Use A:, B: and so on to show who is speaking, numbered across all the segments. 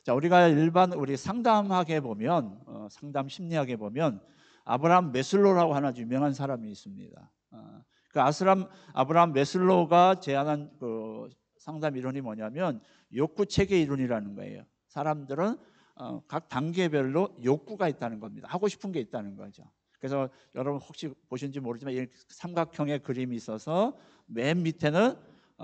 A: 자, 우리가 일반 우리 상담학에 보면 상담 심리학에 보면 아브라함 메슬로라고 하나 유명한 사람이 있습니다. 그 아브라함 메슬로가 제안한 그 상담 이론이 뭐냐면 욕구 체계 이론이라는 거예요. 사람들은 각 단계별로 욕구가 있다는 겁니다. 하고 싶은 게 있다는 거죠. 그래서 여러분 혹시 보신지 모르지만 이 삼각형의 그림이 있어서 맨 밑에는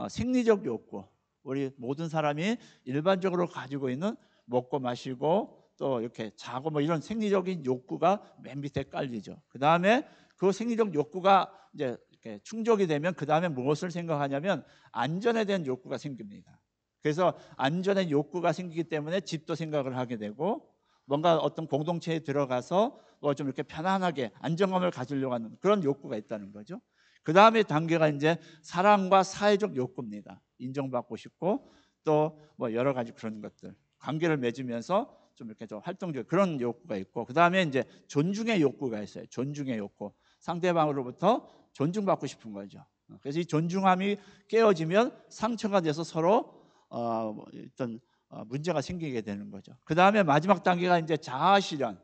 A: 생리적 욕구, 우리 모든 사람이 일반적으로 가지고 있는 먹고 마시고 또 이렇게 자고 뭐 이런 생리적인 욕구가 맨 밑에 깔리죠. 그 다음에 그 생리적 욕구가 이제 이렇게 충족이 되면 그 다음에 무엇을 생각하냐면 안전에 대한 욕구가 생깁니다. 그래서 안전의 욕구가 생기기 때문에 집도 생각을 하게 되고 뭔가 어떤 공동체에 들어가서 뭐 좀 이렇게 편안하게 안정감을 가지려고 하는 그런 욕구가 있다는 거죠. 그 다음에 단계가 이제 사랑과 사회적 욕구입니다. 인정받고 싶고 또 뭐 여러 가지 그런 것들, 관계를 맺으면서 좀 이렇게 좀 활동적 그런 욕구가 있고, 그 다음에 이제 존중의 욕구가 있어요. 존중의 욕구, 상대방으로부터 존중받고 싶은 거죠. 그래서 이 존중함이 깨어지면 상처가 돼서 서로 어떤 문제가 생기게 되는 거죠. 그 다음에 마지막 단계가 이제 자아 실현.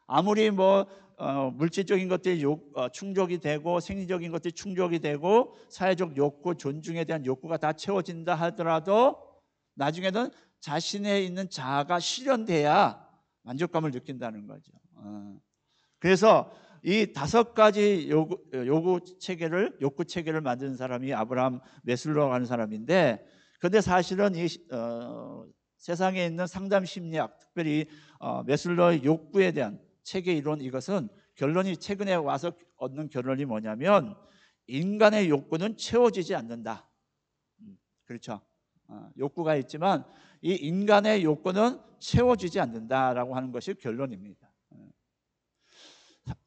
A: 아무리 뭐 물질적인 것들이 충족이 되고 생리적인 것들이 충족이 되고 사회적 욕구, 존중에 대한 욕구가 다 채워진다 하더라도 나중에는 자신에 있는 자아가 실현돼야 만족감을 느낀다는 거죠. 그래서 이 5가지 욕구 체계를 만든 사람이 아브라함 메슬로라고 하는 사람인데, 그런데 사실은 이 세상에 있는 상담 심리학, 특별히 메슬로의 욕구에 대한 체계 이론, 이것은 결론이 최근에 와서 얻는 결론이 뭐냐면 인간의 욕구는 채워지지 않는다. 그렇죠. 욕구가 있지만 이 인간의 욕구는 채워지지 않는다라고 하는 것이 결론입니다.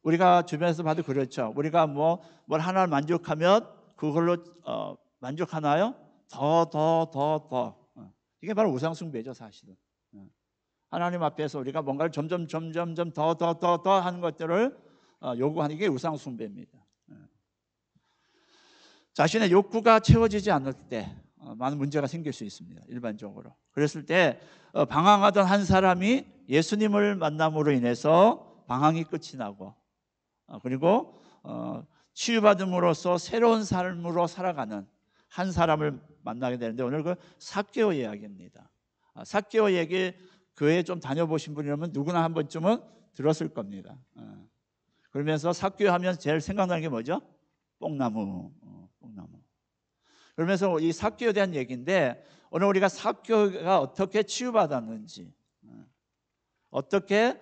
A: 우리가 주변에서 봐도 그렇죠. 우리가 뭘 하나를 만족하면 그걸로 만족하나요? 더. 이게 바로 우상숭배죠, 사실은. 하나님 앞에서 우리가 뭔가를 점점 더 하는 것들을 요구하는 게 우상숭배입니다. 자신의 욕구가 채워지지 않을 때 많은 문제가 생길 수 있습니다. 일반적으로. 그랬을 때 방황하던 한 사람이 예수님을 만남으로 인해서 방황이 끝이 나고 그리고 치유받음으로써 새로운 삶으로 살아가는 한 사람을 만나게 되는데, 오늘 그 삭개오 이야기입니다. 삭개오 얘기 교회 좀 다녀보신 분이라면 누구나 한 번쯤은 들었을 겁니다. 그러면서 삭개오 하면 제일 생각나는 게 뭐죠? 뽕나무. 그러면서 이 삭개오에 대한 얘기인데, 오늘 우리가 삭개오가 어떻게 치유받았는지, 어떻게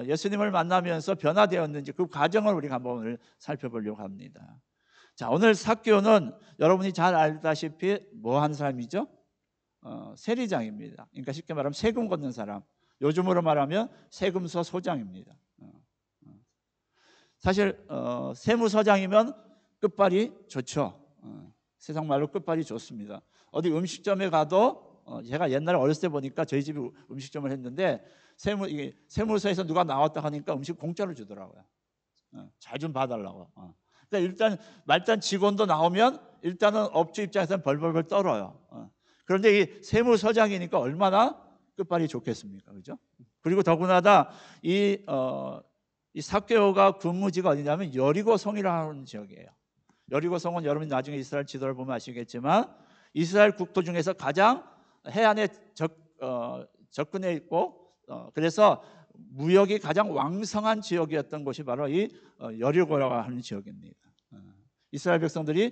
A: 예수님을 만나면서 변화되었는지 그 과정을 우리가 한번 오늘 살펴보려고 합니다. 자, 오늘 삭개오는 여러분이 잘 알다시피 뭐 하는 사람이죠? 세리장입니다. 그러니까 쉽게 말하면 세금 걷는 사람, 요즘으로 말하면 세금서 소장입니다. 사실 세무서장이면 끝발이 좋죠. 세상 말로 끝발이 좋습니다. 어디 음식점에 가도 제가 옛날에 어렸을 때 보니까 저희 집이 음식점을 했는데 세무서에서 누가 나왔다 하니까 음식 공짜로 주더라고요. 잘 좀 봐달라고. 그러니까 일단 말단 직원도 나오면 일단은 업주 입장에서는 벌벌벌 떨어요. 그런데 이 세무서장이니까 얼마나 끝발이 좋겠습니까, 그죠? 그리고 더구나 이 삭개오가 근무지가 어디냐면 여리고성이라는 지역이에요. 여리고성은 여러분이 나중에 이스라엘 지도를 보면 아시겠지만 이스라엘 국토 중에서 가장 해안에 접근해 있고 그래서 무역이 가장 왕성한 지역이었던 곳이 바로 이 여리고라고 하는 지역입니다. 이스라엘 백성들이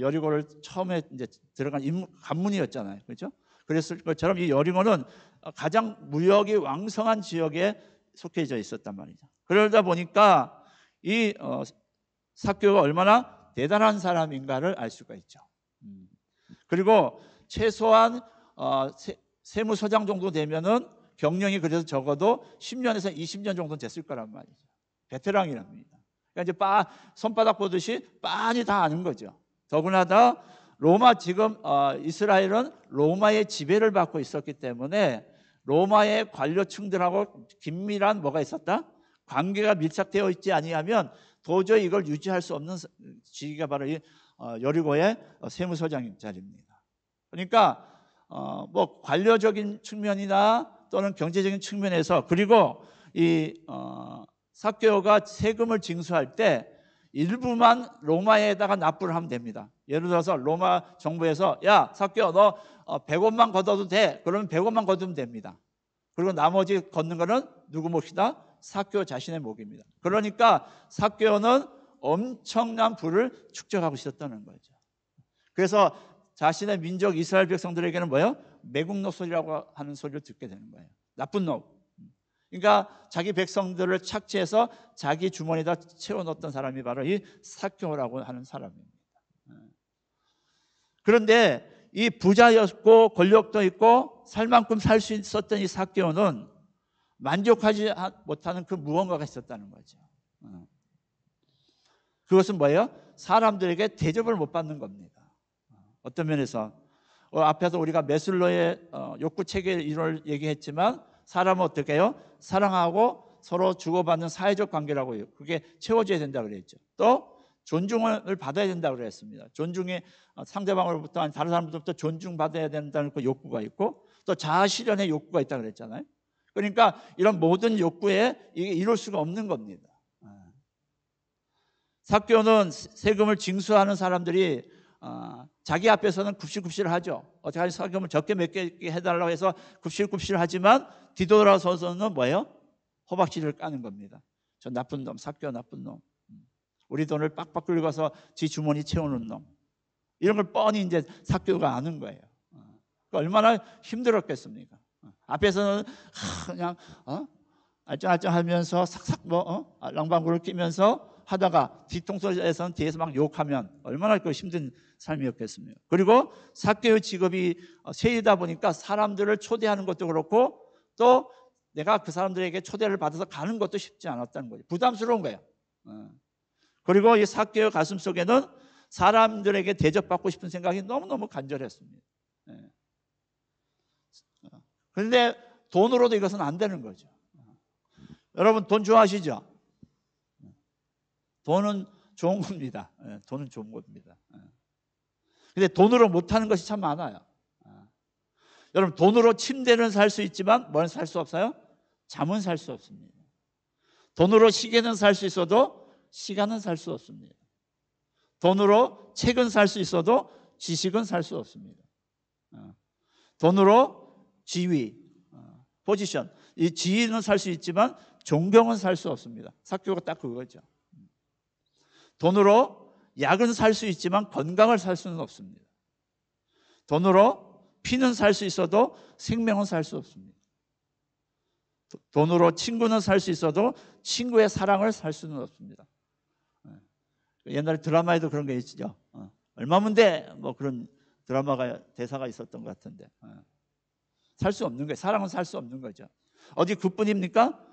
A: 여리고를 처음에 이제 들어간 관문이었잖아요, 그렇죠? 그랬을 것처럼 이 여리고는 가장 무역이 왕성한 지역에 속해져 있었단 말이죠. 그러다 보니까 이 삭개오가 얼마나 대단한 사람인가를 알 수가 있죠. 그리고 최소한 세무서장 정도 되면은 경력이 그래서 적어도 10년에서 20년 정도 됐을 거란 말이죠. 베테랑이랍니다. 그러니까 이제 손바닥 보듯이 빤히 다 아는 거죠. 더구나 로마 지금 이스라엘은 로마의 지배를 받고 있었기 때문에 로마의 관료층들하고 긴밀한 뭐가 있었다? 관계가 밀착되어 있지 아니하면 도저히 이걸 유지할 수 없는 지위가 바로 이 여리고의 세무서장인 자리입니다. 그러니까 뭐 관료적인 측면이나 또는 경제적인 측면에서, 그리고 삭개오가 세금을 징수할 때 일부만 로마에다가 납부를 하면 됩니다. 예를 들어서 로마 정부에서 야 삭개오 너 100원만 걷어도 돼. 그러면 100원만 걷으면 됩니다. 그리고 나머지 걷는 거는 누구 몫이다? 삭개오 자신의 몫입니다. 그러니까 삭개오는 엄청난 부를 축적하고 있었다는 거죠. 그래서 자신의 민족 이스라엘 백성들에게는 뭐예요? 매국노 소리라고 하는 소리를 듣게 되는 거예요. 나쁜 놈. 그러니까 자기 백성들을 착취해서 자기 주머니에다 채워넣었던 사람이 바로 이 삭개오라고 하는 사람입니다. 그런데 이 부자였고 권력도 있고 살 만큼 살 수 있었던 이 삭개오는 만족하지 못하는 그 무언가가 있었다는 거죠. 그것은 뭐예요? 사람들에게 대접을 못 받는 겁니다. 어떤 면에서 앞에서 우리가 메슬로의 욕구 체계 이론을 얘기했지만 사람은 어떻게 해요? 사랑하고 서로 주고받는 사회적 관계라고 해요. 그게 채워져야 된다고 그랬죠. 또 존중을 받아야 된다고 그랬습니다. 존중이 상대방으로부터 아니 다른 사람들부터 존중받아야 된다는 그 욕구가 있고 또 자아 실현의 욕구가 있다고 그랬잖아요. 그러니까 이런 모든 욕구에 이게 이룰 수가 없는 겁니다. 삭개오는 세금을 징수하는 사람들이 자기 앞에서는 굽실굽실 하죠. 어떻게 하면 세금을 적게 몇 개 해달라고 해서 굽실굽실 하지만 뒤돌아서서는 뭐예요? 호박씨를 까는 겁니다. 저 나쁜 놈, 삭개오 나쁜 놈. 우리 돈을 빡빡 긁어서 지 주머니 채우는 놈. 이런 걸 뻔히 이제 삭개오가 아는 거예요. 얼마나 힘들었겠습니까? 앞에서는 그냥 알짱알짱하면서 삭삭 랑방구를 끼면서 하다가 뒤통수에서는 뒤에서 막 욕하면 얼마나 그 힘든 삶이었겠습니까? 그리고 삭개오의 직업이 세이다 보니까 사람들을 초대하는 것도 그렇고 또 내가 그 사람들에게 초대를 받아서 가는 것도 쉽지 않았다는 거죠. 부담스러운 거예요. 그리고 이 삭개오 가슴 속에는 사람들에게 대접받고 싶은 생각이 너무너무 간절했습니다. 그런데 돈으로도 이것은 안 되는 거죠. 여러분 돈 좋아하시죠? 돈은 좋은 겁니다. 돈은 좋은 겁니다. 근데 돈으로 못하는 것이 참 많아요. 여러분 돈으로 침대는 살 수 있지만 뭘 살 수 없어요? 잠은 살 수 없습니다. 돈으로 시계는 살 수 있어도 시간은 살 수 없습니다. 돈으로 책은 살 수 있어도 지식은 살 수 없습니다. 돈으로 지위, 포지션, 이 지위는 살 수 있지만 존경은 살 수 없습니다. 삭개오가 딱 그거죠. 돈으로 약은 살 수 있지만 건강을 살 수는 없습니다. 돈으로 피는 살 수 있어도 생명은 살 수 없습니다. 돈으로 친구는 살 수 있어도 친구의 사랑을 살 수는 없습니다. 옛날에 드라마에도 그런 게 있죠. 얼마면 돼? 뭐 그런 드라마가 대사가 있었던 것 같은데 살 수 없는 거예요. 사랑은 살 수 없는 거죠. 어디 그뿐입니까?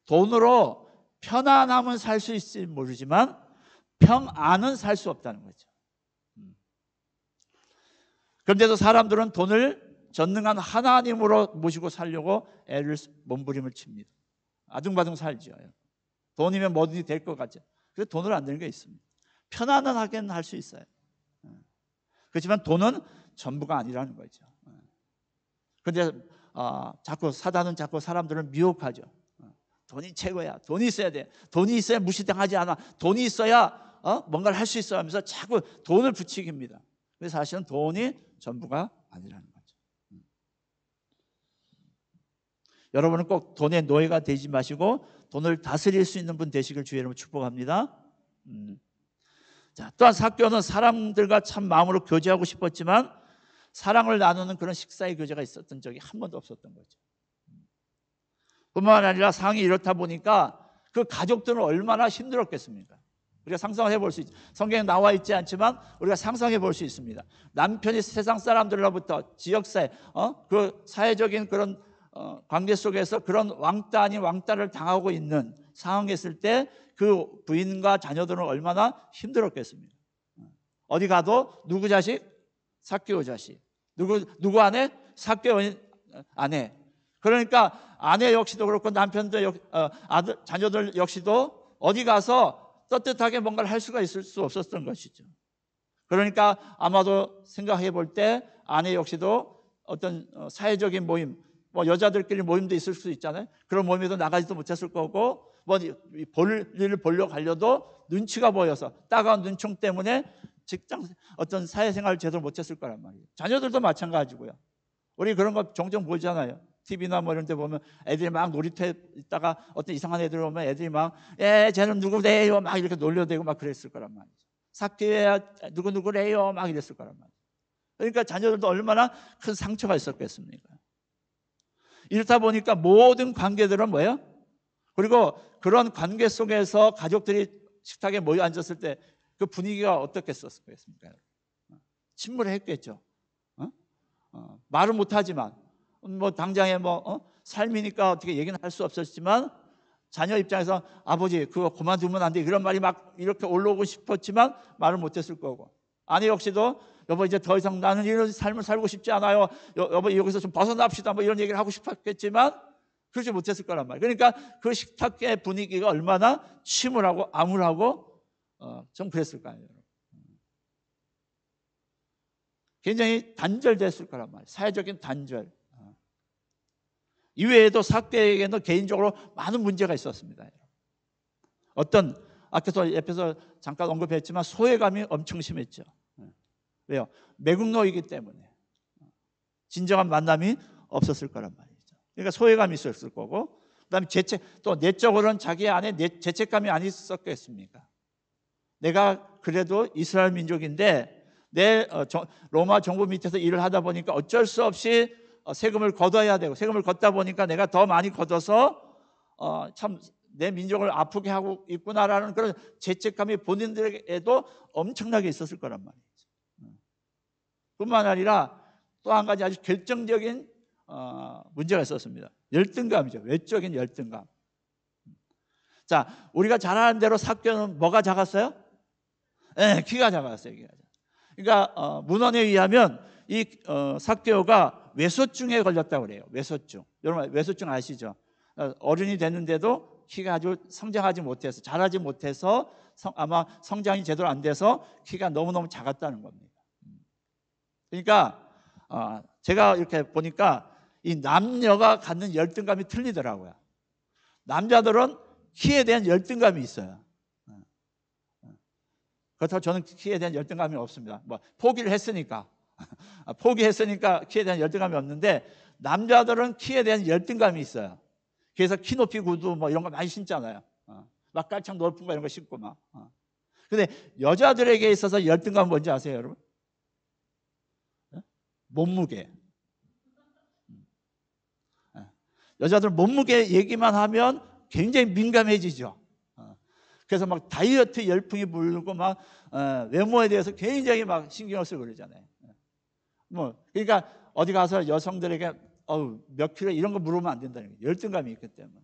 A: 돈으로 편안함은 살 수 있을지 모르지만 평안은 살 수 없다는 거죠. 그런데도 사람들은 돈을 전능한 하나님으로 모시고 살려고 애를 몸부림을 칩니다. 아둥바둥 살죠. 돈이면 뭐든지 될 것 같죠. 그래서 돈으로 안 되는 게 있습니다. 편안하게는 할 수 있어요. 그렇지만 돈은 전부가 아니라는 거죠. 그런데 자꾸 사단은 자꾸 사람들을 미혹하죠. 돈이 최고야. 돈이 있어야 돼. 돈이 있어야 무시당하지 않아. 돈이 있어야 뭔가를 할 수 있어 하면서 자꾸 돈을 부추깁니다. 그래서 사실은 돈이 전부가 아니라는 거죠. 여러분은 꼭 돈의 노예가 되지 마시고 돈을 다스릴 수 있는 분 되시길 주의 이름으로 축복합니다. 자, 또한 삭개오는 사람들과 참 마음으로 교제하고 싶었지만 사랑을 나누는 그런 식사의 교제가 있었던 적이 한 번도 없었던 거죠. 뿐만 아니라 상황이 이렇다 보니까 그 가족들은 얼마나 힘들었겠습니까? 우리가 상상해 볼 수 있죠. 성경에 나와 있지 않지만 우리가 상상해 볼 수 있습니다. 남편이 세상 사람들로부터 지역사회, 그 사회적인 그런 관계 속에서 그런 왕따 아닌 왕따를 당하고 있는 상황에 있을 때 그 부인과 자녀들은 얼마나 힘들었겠습니까? 어디 가도 누구 자식? 삭개오 자식. 누구 아내? 삭개오 아내. 그러니까 아내 역시도 그렇고 남편도 아들, 자녀들 역시도 어디 가서 떳떳하게 뭔가를 할 수가 있을 수 없었던 것이죠. 그러니까 아마도 생각해 볼 때 아내 역시도 어떤 사회적인 모임, 뭐 여자들끼리 모임도 있을 수 있잖아요. 그런 모임에도 나가지도 못했을 거고, 뭐 볼일을 보려 가려도 눈치가 보여서 따가운 눈총 때문에 직장 어떤 사회생활을 제대로 못했을 거란 말이에요. 자녀들도 마찬가지고요. 우리 그런 거 종종 보잖아요. TV나 뭐 이런 데 보면 애들이 막 놀이터에 있다가 어떤 이상한 애들 오면 애들이 막 쟤는 누구래요 막 이렇게 놀려대고 막 그랬을 거란 말이죠. 사귀어야 누구래요 막 이랬을 거란 말이죠. 그러니까 자녀들도 얼마나 큰 상처가 있었겠습니까? 이렇다 보니까 모든 관계들은 뭐예요? 그리고 그런 관계 속에서 가족들이 식탁에 모여 앉았을 때 그 분위기가 어떻겠습니까? 침울했겠죠. 말은 못하지만 뭐 당장에 삶이니까 어떻게 얘기는 할 수 없었지만 자녀 입장에서 아버지 그거 그만두면 안 돼 이런 말이 막 이렇게 올라오고 싶었지만 말을 못했을 거고, 아내 역시도 여보 이제 더 이상 나는 이런 삶을 살고 싶지 않아요, 여보 여기서 좀 벗어납시다 뭐 이런 얘기를 하고 싶었겠지만 그러지 못했을 거란 말이에요. 그러니까 그 식탁의 분위기가 얼마나 침울하고 암울하고 좀 그랬을 거예요. 굉장히 단절됐을 거란 말이에요. 사회적인 단절. 이외에도 삭개에게는 개인적으로 많은 문제가 있었습니다. 어떤 앞에서 잠깐 언급했지만 소외감이 엄청 심했죠. 왜요? 매국노이기 때문에 진정한 만남이 없었을 거란 말이죠. 그러니까 소외감이 있었을 거고, 그다음에 또 내적으로는 자기 안에 죄책감이 안 있었겠습니까? 내가 그래도 이스라엘 민족인데 로마 정부 밑에서 일을 하다 보니까 어쩔 수 없이 세금을 걷어야 되고, 세금을 걷다 보니까 내가 더 많이 걷어서 참 내 민족을 아프게 하고 있구나라는 그런 죄책감이 본인들에게도 엄청나게 있었을 거란 말이죠. 뿐만 아니라 또 한 가지 아주 결정적인 문제가 있었습니다. 열등감이죠. 외적인 열등감. 자, 우리가 잘 아는 대로 삭개는 뭐가 작았어요? 네, 키가 작았어요. 그러니까 문헌에 의하면 이 삭개오가 외소증에 걸렸다고 그래요. 외소증. 여러분 외소증 아시죠? 어른이 됐는데도 키가 아주 성장하지 못해서, 자라지 못해서 아마 성장이 제대로 안 돼서 키가 너무너무 작았다는 겁니다. 그러니까 제가 이렇게 보니까 이 남녀가 갖는 열등감이 틀리더라고요. 남자들은 키에 대한 열등감이 있어요. 그렇다고 저는 키에 대한 열등감이 없습니다. 뭐 포기를 했으니까 포기했으니까 키에 대한 열등감이 없는데, 남자들은 키에 대한 열등감이 있어요. 그래서 키 높이 구두 뭐 이런 거 많이 신잖아요. 막 깔창 높은 거 이런 거 신고 막. 근데 여자들에게 있어서 열등감은 뭔지 아세요, 여러분? 몸무게. 여자들 몸무게 얘기만 하면 굉장히 민감해지죠. 그래서 막 다이어트 열풍이 불고 막 외모에 대해서 굉장히 막 신경을 쓰고 그러잖아요. 뭐 그러니까 어디 가서 여성들에게 몇 킬로 이런 거 물으면 안 된다는 거예요. 열등감이 있기 때문에.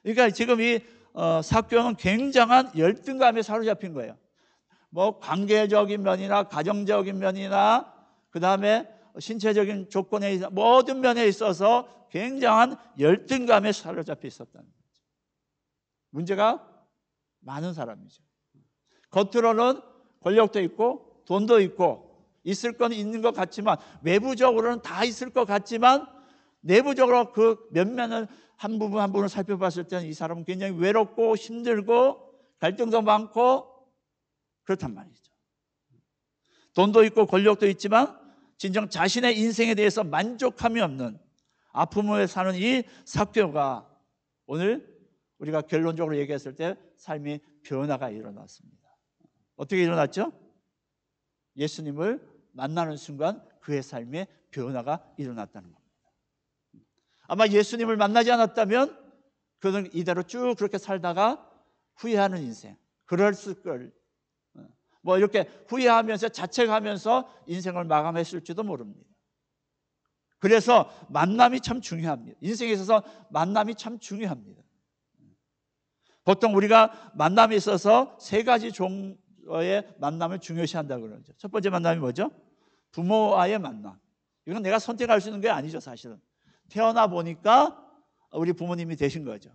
A: 그러니까 지금 이 삭개오는 굉장한 열등감에 사로잡힌 거예요. 뭐 관계적인 면이나 가정적인 면이나 그다음에 신체적인 조건에 있어 모든 면에 있어서 굉장한 열등감에 사로잡혀 있었다는 거죠. 문제가 많은 사람이죠. 겉으로는 권력도 있고 돈도 있고 있을 건 있는 것 같지만, 외부적으로는 다 있을 것 같지만 내부적으로 그 면면을 한 부분 한 부분을 살펴봤을 때는 이 사람은 굉장히 외롭고 힘들고 갈등도 많고 그렇단 말이죠. 돈도 있고 권력도 있지만 진정 자신의 인생에 대해서 만족함이 없는 아픔을 사는 이 삭개오가 오늘 우리가 결론적으로 얘기했을 때 삶의 변화가 일어났습니다. 어떻게 일어났죠? 예수님을 만나는 순간 그의 삶에 변화가 일어났다는 겁니다. 아마 예수님을 만나지 않았다면 그는 이대로 쭉 그렇게 살다가 후회하는 인생, 그랬을 걸, 뭐 이렇게 후회하면서 자책하면서 인생을 마감했을지도 모릅니다. 그래서 만남이 참 중요합니다. 인생에 있어서 만남이 참 중요합니다. 보통 우리가 만남에 있어서 세 가지 종류의 만남을 중요시한다고 그러죠. 첫 번째 만남이 뭐죠? 부모와의 만남. 이건 내가 선택할 수 있는 게 아니죠, 사실은. 태어나 보니까 우리 부모님이 되신 거죠.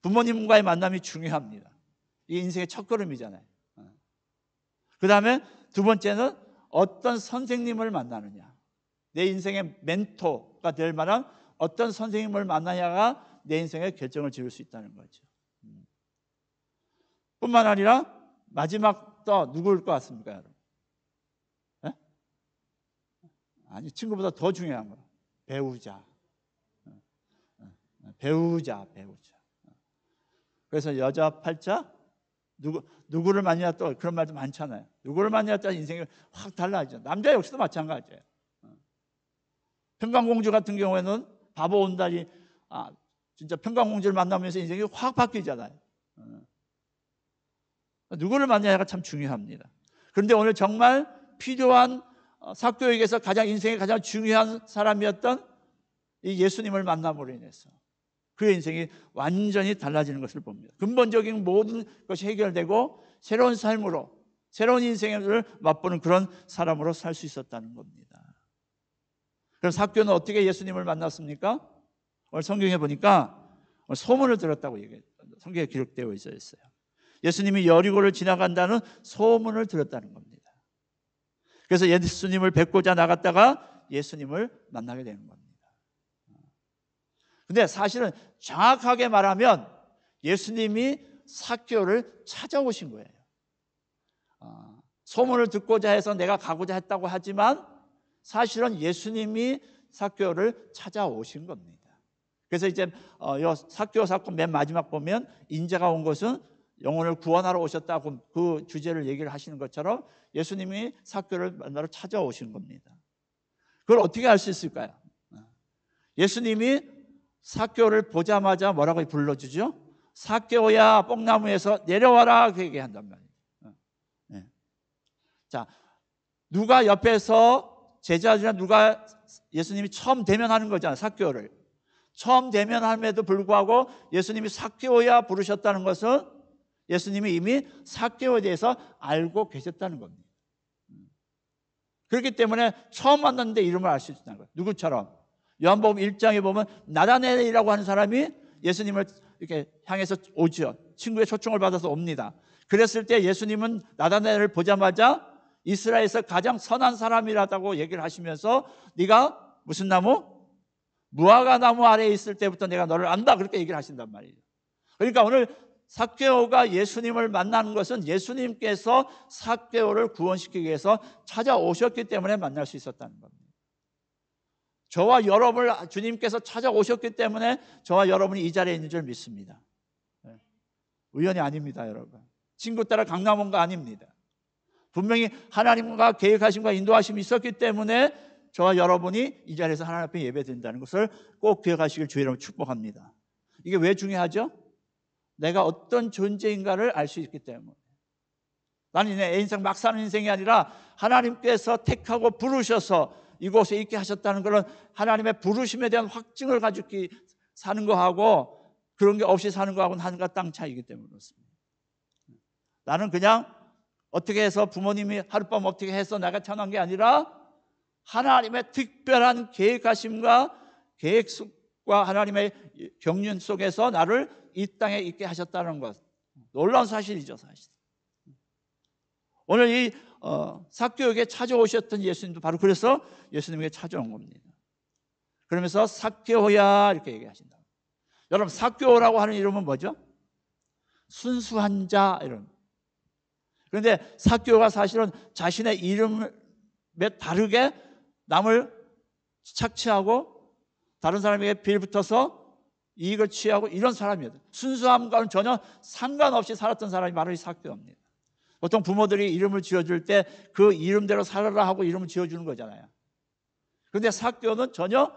A: 부모님과의 만남이 중요합니다. 이게 인생의 첫걸음이잖아요. 그 다음에 두 번째는 어떤 선생님을 만나느냐. 내 인생의 멘토가 될 만한 어떤 선생님을 만나냐가 내 인생의 결정을 지을 수 있다는 거죠. 뿐만 아니라 마지막 또 누구일 것 같습니까, 여러분? 네? 아니, 친구보다 더 중요한 거, 배우자. 배우자. 그래서 여자 팔자, 누구를 만나야 또 그런 말도 많잖아요. 누구를 만나야 또 인생이 확 달라지죠. 남자 역시도 마찬가지예요. 평강공주 같은 경우에는 바보 온달이 진짜 평강공주를 만나면서 인생이 확 바뀌잖아요. 누구를 만나야가 참 중요합니다. 그런데 오늘 정말 필요한 사교육에서 인생에 가장 중요한 사람이었던 이 예수님을 만남으로 인해서 그의 인생이 완전히 달라지는 것을 봅니다. 근본적인 모든 것이 해결되고 새로운 삶으로, 새로운 인생을 맛보는 그런 사람으로 살 수 있었다는 겁니다. 그럼 삭개오는 어떻게 예수님을 만났습니까? 오늘 성경에 보니까 소문을 들었다고 성경에 기록되어 있어요. 예수님이 여리고를 지나간다는 소문을 들었다는 겁니다. 그래서 예수님을 뵙고자 나갔다가 예수님을 만나게 되는 겁니다. 근데 사실은 정확하게 말하면 예수님이 삭개오를 찾아오신 거예요. 소문을 듣고자 해서 내가 가고자 했다고 하지만 사실은 예수님이 삭개오를 찾아오신 겁니다. 그래서 이제 삭개오 사건 맨 마지막 보면 인자가 온 것은 영혼을 구원하러 오셨다고 그 주제를 얘기를 하시는 것처럼 예수님이 삭개오를 만나러 찾아오신 겁니다. 그걸 어떻게 알 수 있을까요? 예수님이 삭개오를 보자마자 뭐라고 불러주죠? 삭개오야, 뽕나무에서 내려와라, 그 얘기한단 말이에요. 자, 누가 옆에서 제자들이나 누가 예수님이 처음 대면하는 거잖아요. 삭개오를 처음 대면함에도 불구하고 예수님이 삭개오야 부르셨다는 것은 예수님이 이미 삭개오에 대해서 알고 계셨다는 겁니다. 그렇기 때문에 처음 만났는데 이름을 알 수 있다는 거예요. 누구처럼? 요한복음 1장에 보면 나다나엘이라고 하는 사람이 예수님을 이렇게 향해서 오죠. 친구의 초청을 받아서 옵니다. 그랬을 때 예수님은 나다나엘을 보자마자 이스라엘에서 가장 선한 사람이라고 얘기를 하시면서 네가 무슨 나무? 무화과 나무 아래에 있을 때부터 내가 너를 안다, 그렇게 얘기를 하신단 말이에요. 그러니까 오늘 삭개오가 예수님을 만나는 것은 예수님께서 삭개오를 구원시키기 위해서 찾아오셨기 때문에 만날 수 있었다는 겁니다. 저와 여러분을 주님께서 찾아오셨기 때문에 저와 여러분이 이 자리에 있는 줄 믿습니다. 우연이 아닙니다, 여러분. 친구 따라 강남 온 거 아닙니다. 분명히 하나님과 계획하심과 인도하심이 있었기 때문에 저와 여러분이 이 자리에서 하나님 앞에 예배드린다는 것을 꼭 기억하시길 주의 이름으로 축복합니다. 이게 왜 중요하죠? 내가 어떤 존재인가를 알 수 있기 때문에. 나는 내 인생 막 사는 인생이 아니라 하나님께서 택하고 부르셔서 이곳에 있게 하셨다는 그런 하나님의 부르심에 대한 확증을 가지고 사는 거하고 그런 게 없이 사는 거하고는 하늘과 땅 차이기 때문에 그렇습니다. 나는 그냥 어떻게 해서 부모님이 하룻밤 어떻게 해서 내가 태어난 게 아니라 하나님의 특별한 계획하심과 계획과 하나님의 경륜 속에서 나를 이 땅에 있게 하셨다는 것, 놀라운 사실이죠, 사실. 오늘 이 삭개오에게 찾아오셨던 예수님도 바로 그래서 예수님에게 찾아온 겁니다. 그러면서 삭개오야 이렇게 얘기하신다. 여러분, 삭개오라고 하는 이름은 뭐죠? 순수한 자 이런. 그런데 삭개오가 사실은 자신의 이름에 다르게 남을 착취하고 다른 사람에게 빌붙어서 이익을 취하고 이런 사람이었어요. 순수함과는 전혀 상관없이 살았던 사람이 바로 이 삭개오입니다. 보통 부모들이 이름을 지어줄 때 그 이름대로 살아라 하고 이름을 지어주는 거잖아요. 그런데 삭개오는 전혀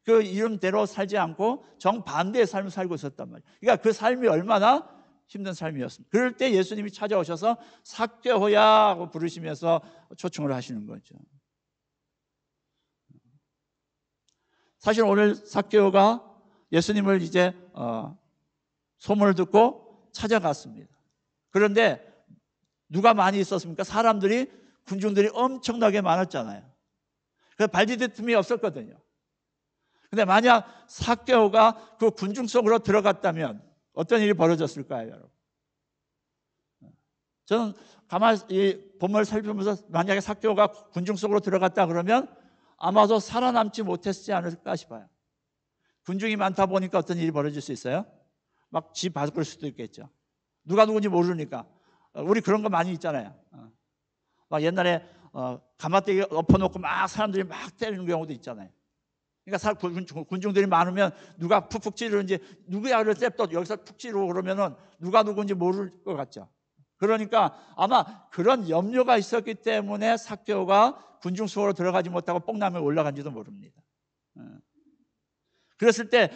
A: 그 이름대로 살지 않고 정반대의 삶을 살고 있었단 말이에요. 그러니까 그 삶이 얼마나 힘든 삶이었습니다. 그럴 때 예수님이 찾아오셔서 삭개오야 하고 부르시면서 초청을 하시는 거죠. 사실 오늘 삭개오가 예수님을 이제 소문을 듣고 찾아갔습니다. 그런데 누가 많이 있었습니까? 사람들이, 군중들이 엄청나게 많았잖아요. 그래서 발디딜 틈이 없었거든요. 근데 만약 삭개오가 그 군중 속으로 들어갔다면 어떤 일이 벌어졌을까요, 여러분? 저는 가만히 이 본문을 살펴보면서 만약에 삭개오가 군중 속으로 들어갔다 그러면 아마도 살아남지 못했지 않을까 싶어요. 군중이 많다 보니까 어떤 일이 벌어질 수 있어요? 막 지 바꿀 수도 있겠죠. 누가 누군지 모르니까. 우리 그런 거 많이 있잖아요. 막 옛날에 가마떼기 엎어놓고 막 사람들이 막 때리는 경우도 있잖아요. 그러니까 군중들이 많으면 누가 푹푹 찌르는지, 누구야 그랬을 때 또 여기서 푹 찌르고 그러면은 누가 누군지 모를 것 같죠. 그러니까 아마 그런 염려가 있었기 때문에 삭개오가 군중 속으로 들어가지 못하고 뽕나무에 올라간지도 모릅니다. 그랬을 때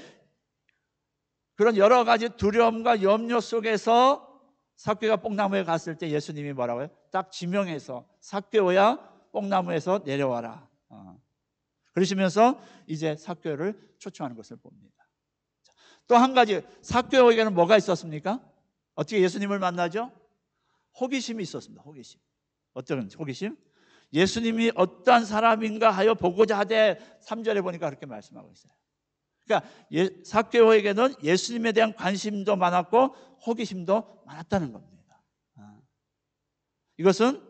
A: 그런 여러 가지 두려움과 염려 속에서 삭개오가 뽕나무에 갔을 때 예수님이 뭐라고요? 딱 지명해서 삭개오야 뽕나무에서 내려와라. 그러시면서 이제 삭개오를 초청하는 것을 봅니다. 또 한 가지, 삭개오에게는 뭐가 있었습니까? 어떻게 예수님을 만나죠? 호기심이 있었습니다. 호기심. 어떤 호기심? 예수님이 어떠한 사람인가 하여 보고자 하되 3절에 보니까 그렇게 말씀하고 있어요. 그러니까 삭개오에게는 예수님에 대한 관심도 많았고 호기심도 많았다는 겁니다. 이것은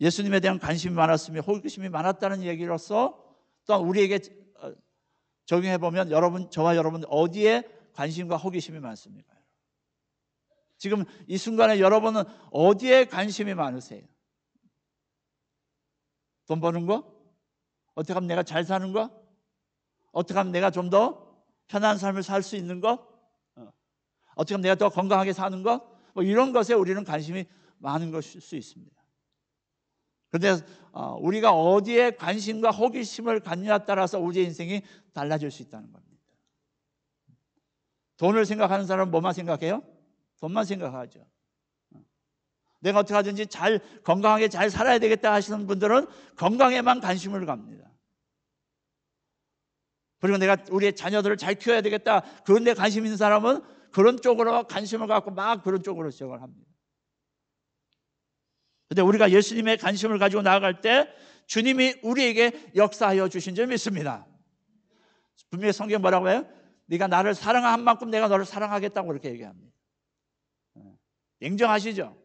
A: 예수님에 대한 관심이 많았으며 호기심이 많았다는 얘기로서 또 우리에게 적용해 보면 저와 여러분 어디에 관심과 호기심이 많습니까? 지금 이 순간에 여러분은 어디에 관심이 많으세요? 돈 버는 거? 어떻게 하면 내가 잘 사는 거? 어떻게 하면 내가 좀 더 편안한 삶을 살 수 있는 거? 어떻게 하면 내가 더 건강하게 사는 거? 뭐 이런 것에 우리는 관심이 많은 것일 수 있습니다. 그런데 우리가 어디에 관심과 호기심을 갖느냐에 따라서 우리의 인생이 달라질 수 있다는 겁니다. 돈을 생각하는 사람은 뭐만 생각해요? 돈만 생각하죠. 내가 어떻게 하든지 건강하게 잘 살아야 되겠다 하시는 분들은 건강에만 관심을 갑니다. 그리고 내가 우리의 자녀들을 잘 키워야 되겠다, 그런 데 관심 있는 사람은 그런 쪽으로 관심을 갖고 막 그런 쪽으로 시작을 합니다. 그런데 우리가 예수님의 관심을 가지고 나아갈 때 주님이 우리에게 역사하여 주신 줄 믿습니다. 분명히 성경 뭐라고 해요? 네가 나를 사랑한 만큼 내가 너를 사랑하겠다고 그렇게 얘기합니다. 냉정하시죠?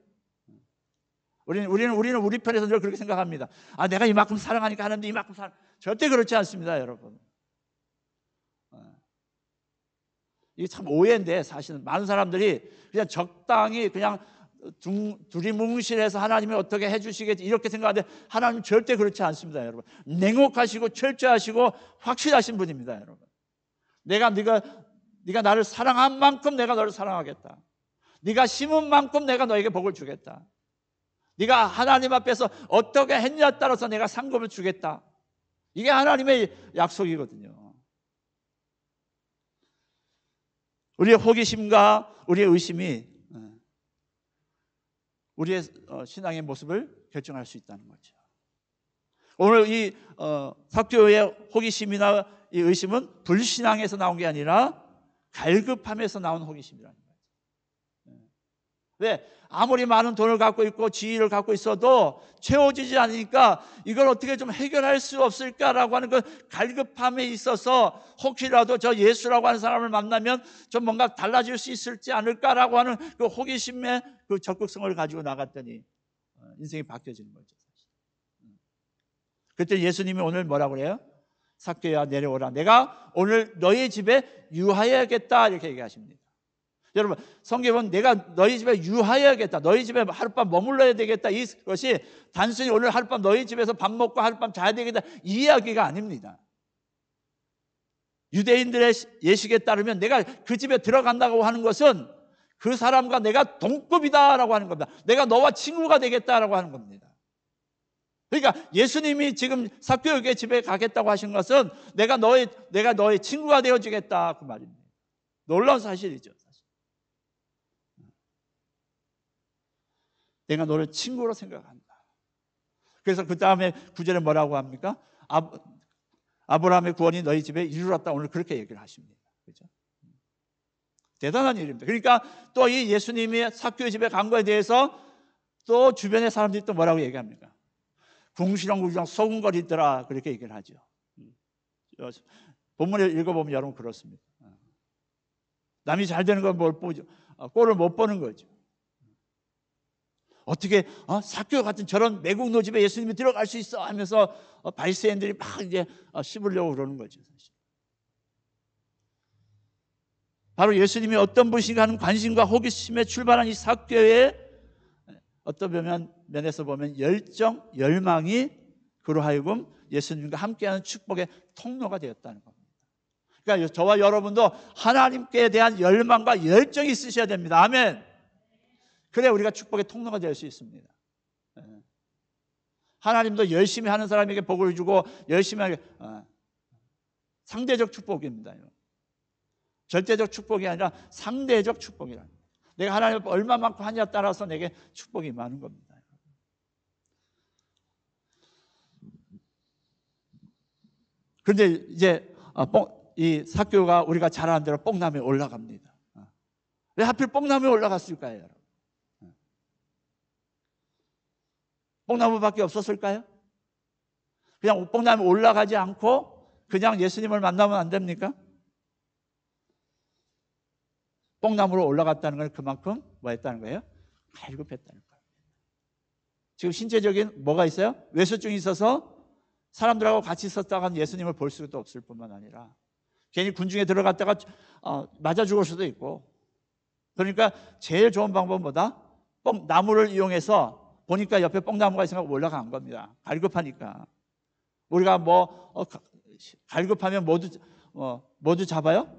A: 우리는 우리 편에서 늘 그렇게 생각합니다. 내가 이만큼 사랑하니까 하는데 이만큼 절대 그렇지 않습니다, 여러분. 이게 참 오해인데 사실은 많은 사람들이 그냥 적당히 그냥 두리뭉실해서 하나님이 어떻게 해주시겠지 이렇게 생각하는데 하나님은 절대 그렇지 않습니다, 여러분. 냉혹하시고 철저하시고 확실하신 분입니다, 여러분. 네가 나를 사랑한 만큼 내가 너를 사랑하겠다. 네가 심은 만큼 내가 너에게 복을 주겠다. 네가 하나님 앞에서 어떻게 했냐에 따라서 내가 상급을 주겠다. 이게 하나님의 약속이거든요. 우리의 호기심과 우리의 의심이 우리의 신앙의 모습을 결정할 수 있다는 거죠. 오늘 이 삭개오의 호기심이나 이 의심은 불신앙에서 나온 게 아니라 갈급함에서 나온 호기심이라는 거죠. 왜? 아무리 많은 돈을 갖고 있고 지위를 갖고 있어도 채워지지 않으니까 이걸 어떻게 좀 해결할 수 없을까라고 하는 그 갈급함에 있어서 혹시라도 저 예수라고 하는 사람을 만나면 좀 뭔가 달라질 수 있을지 않을까라고 하는 그 호기심의 그 적극성을 가지고 나갔더니 인생이 바뀌어지는 거죠. 그때 예수님이 오늘 뭐라고 그래요? 삭개오야 내려오라. 내가 오늘 너희 집에 유하여야겠다 이렇게 얘기하십니다. 여러분 성경은 내가 너희 집에 유하여야겠다, 너희 집에 하룻밤 머물러야 되겠다, 이것이 단순히 오늘 하룻밤 너희 집에서 밥 먹고 하룻밤 자야 되겠다 이 이야기가 아닙니다. 유대인들의 예식에 따르면 내가 그 집에 들어간다고 하는 것은 그 사람과 내가 동급이다라고 하는 겁니다. 내가 너와 친구가 되겠다라고 하는 겁니다. 그러니까 예수님이 지금 삭개오에게 집에 가겠다고 하신 것은 내가 너의 친구가 되어주겠다 그 말입니다. 놀라운 사실이죠. 내가 너를 친구로 생각한다. 그래서 그 다음에 9절에 뭐라고 합니까? 아브라함의 구원이 너희 집에 이르렀다. 오늘 그렇게 얘기를 하십니다. 그렇죠? 대단한 일입니다. 그러니까 또 이 예수님이 삭개오 집에 간 거에 대해서 또 주변의 사람들이 또 뭐라고 얘기합니까? 궁시렁궁시렁 소근거리더라 그렇게 얘기를 하죠. 본문을 읽어보면 여러분 그렇습니다. 남이 잘 되는 걸 뭘 보죠? 꼴을 못 보는 거죠. 어떻게 삭개오 같은 저런 매국노 집에 예수님이 들어갈 수 있어 하면서 바리새인들이 막 이제 씹으려고 그러는 거죠. 사실. 바로 예수님이 어떤 분이신가 하는 관심과 호기심에 출발한 이 삭개오의 어떤 면에서 보면 열정, 열망이 그로 하여금 예수님과 함께하는 축복의 통로가 되었다는 겁니다. 그러니까 저와 여러분도 하나님께 대한 열망과 열정이 있으셔야 됩니다. 아멘. 그래 우리가 축복의 통로가 될 수 있습니다. 하나님도 열심히 하는 사람에게 복을 주고 열심히 하게 상대적 축복입니다. 절대적 축복이 아니라 상대적 축복이라. 내가 하나님 얼마만큼 하냐에 따라서 내게 축복이 많은 겁니다. 그런데 이제 이 삭개오가 우리가 잘 아는 대로 뽕나무에 올라갑니다. 왜 하필 뽕나무에 올라갔을까요, 여러분? 뽕나무밖에 없었을까요? 그냥 뽕나무에 올라가지 않고 그냥 예수님을 만나면 안 됩니까? 뽕나무로 올라갔다는 건 그만큼 뭐 했다는 거예요? 갈급했다는 거예요. 지금 신체적인 뭐가 있어요? 외소증이 있어서 사람들하고 같이 있었다가 예수님을 볼 수도 없을 뿐만 아니라 괜히 군중에 들어갔다가 맞아 죽을 수도 있고, 그러니까 제일 좋은 방법은 뭐다? 뽕나무를 이용해서 보니까 옆에 뽕나무가 있으니까 올라간 겁니다. 갈급하니까. 우리가 갈급하면 모두 잡아요?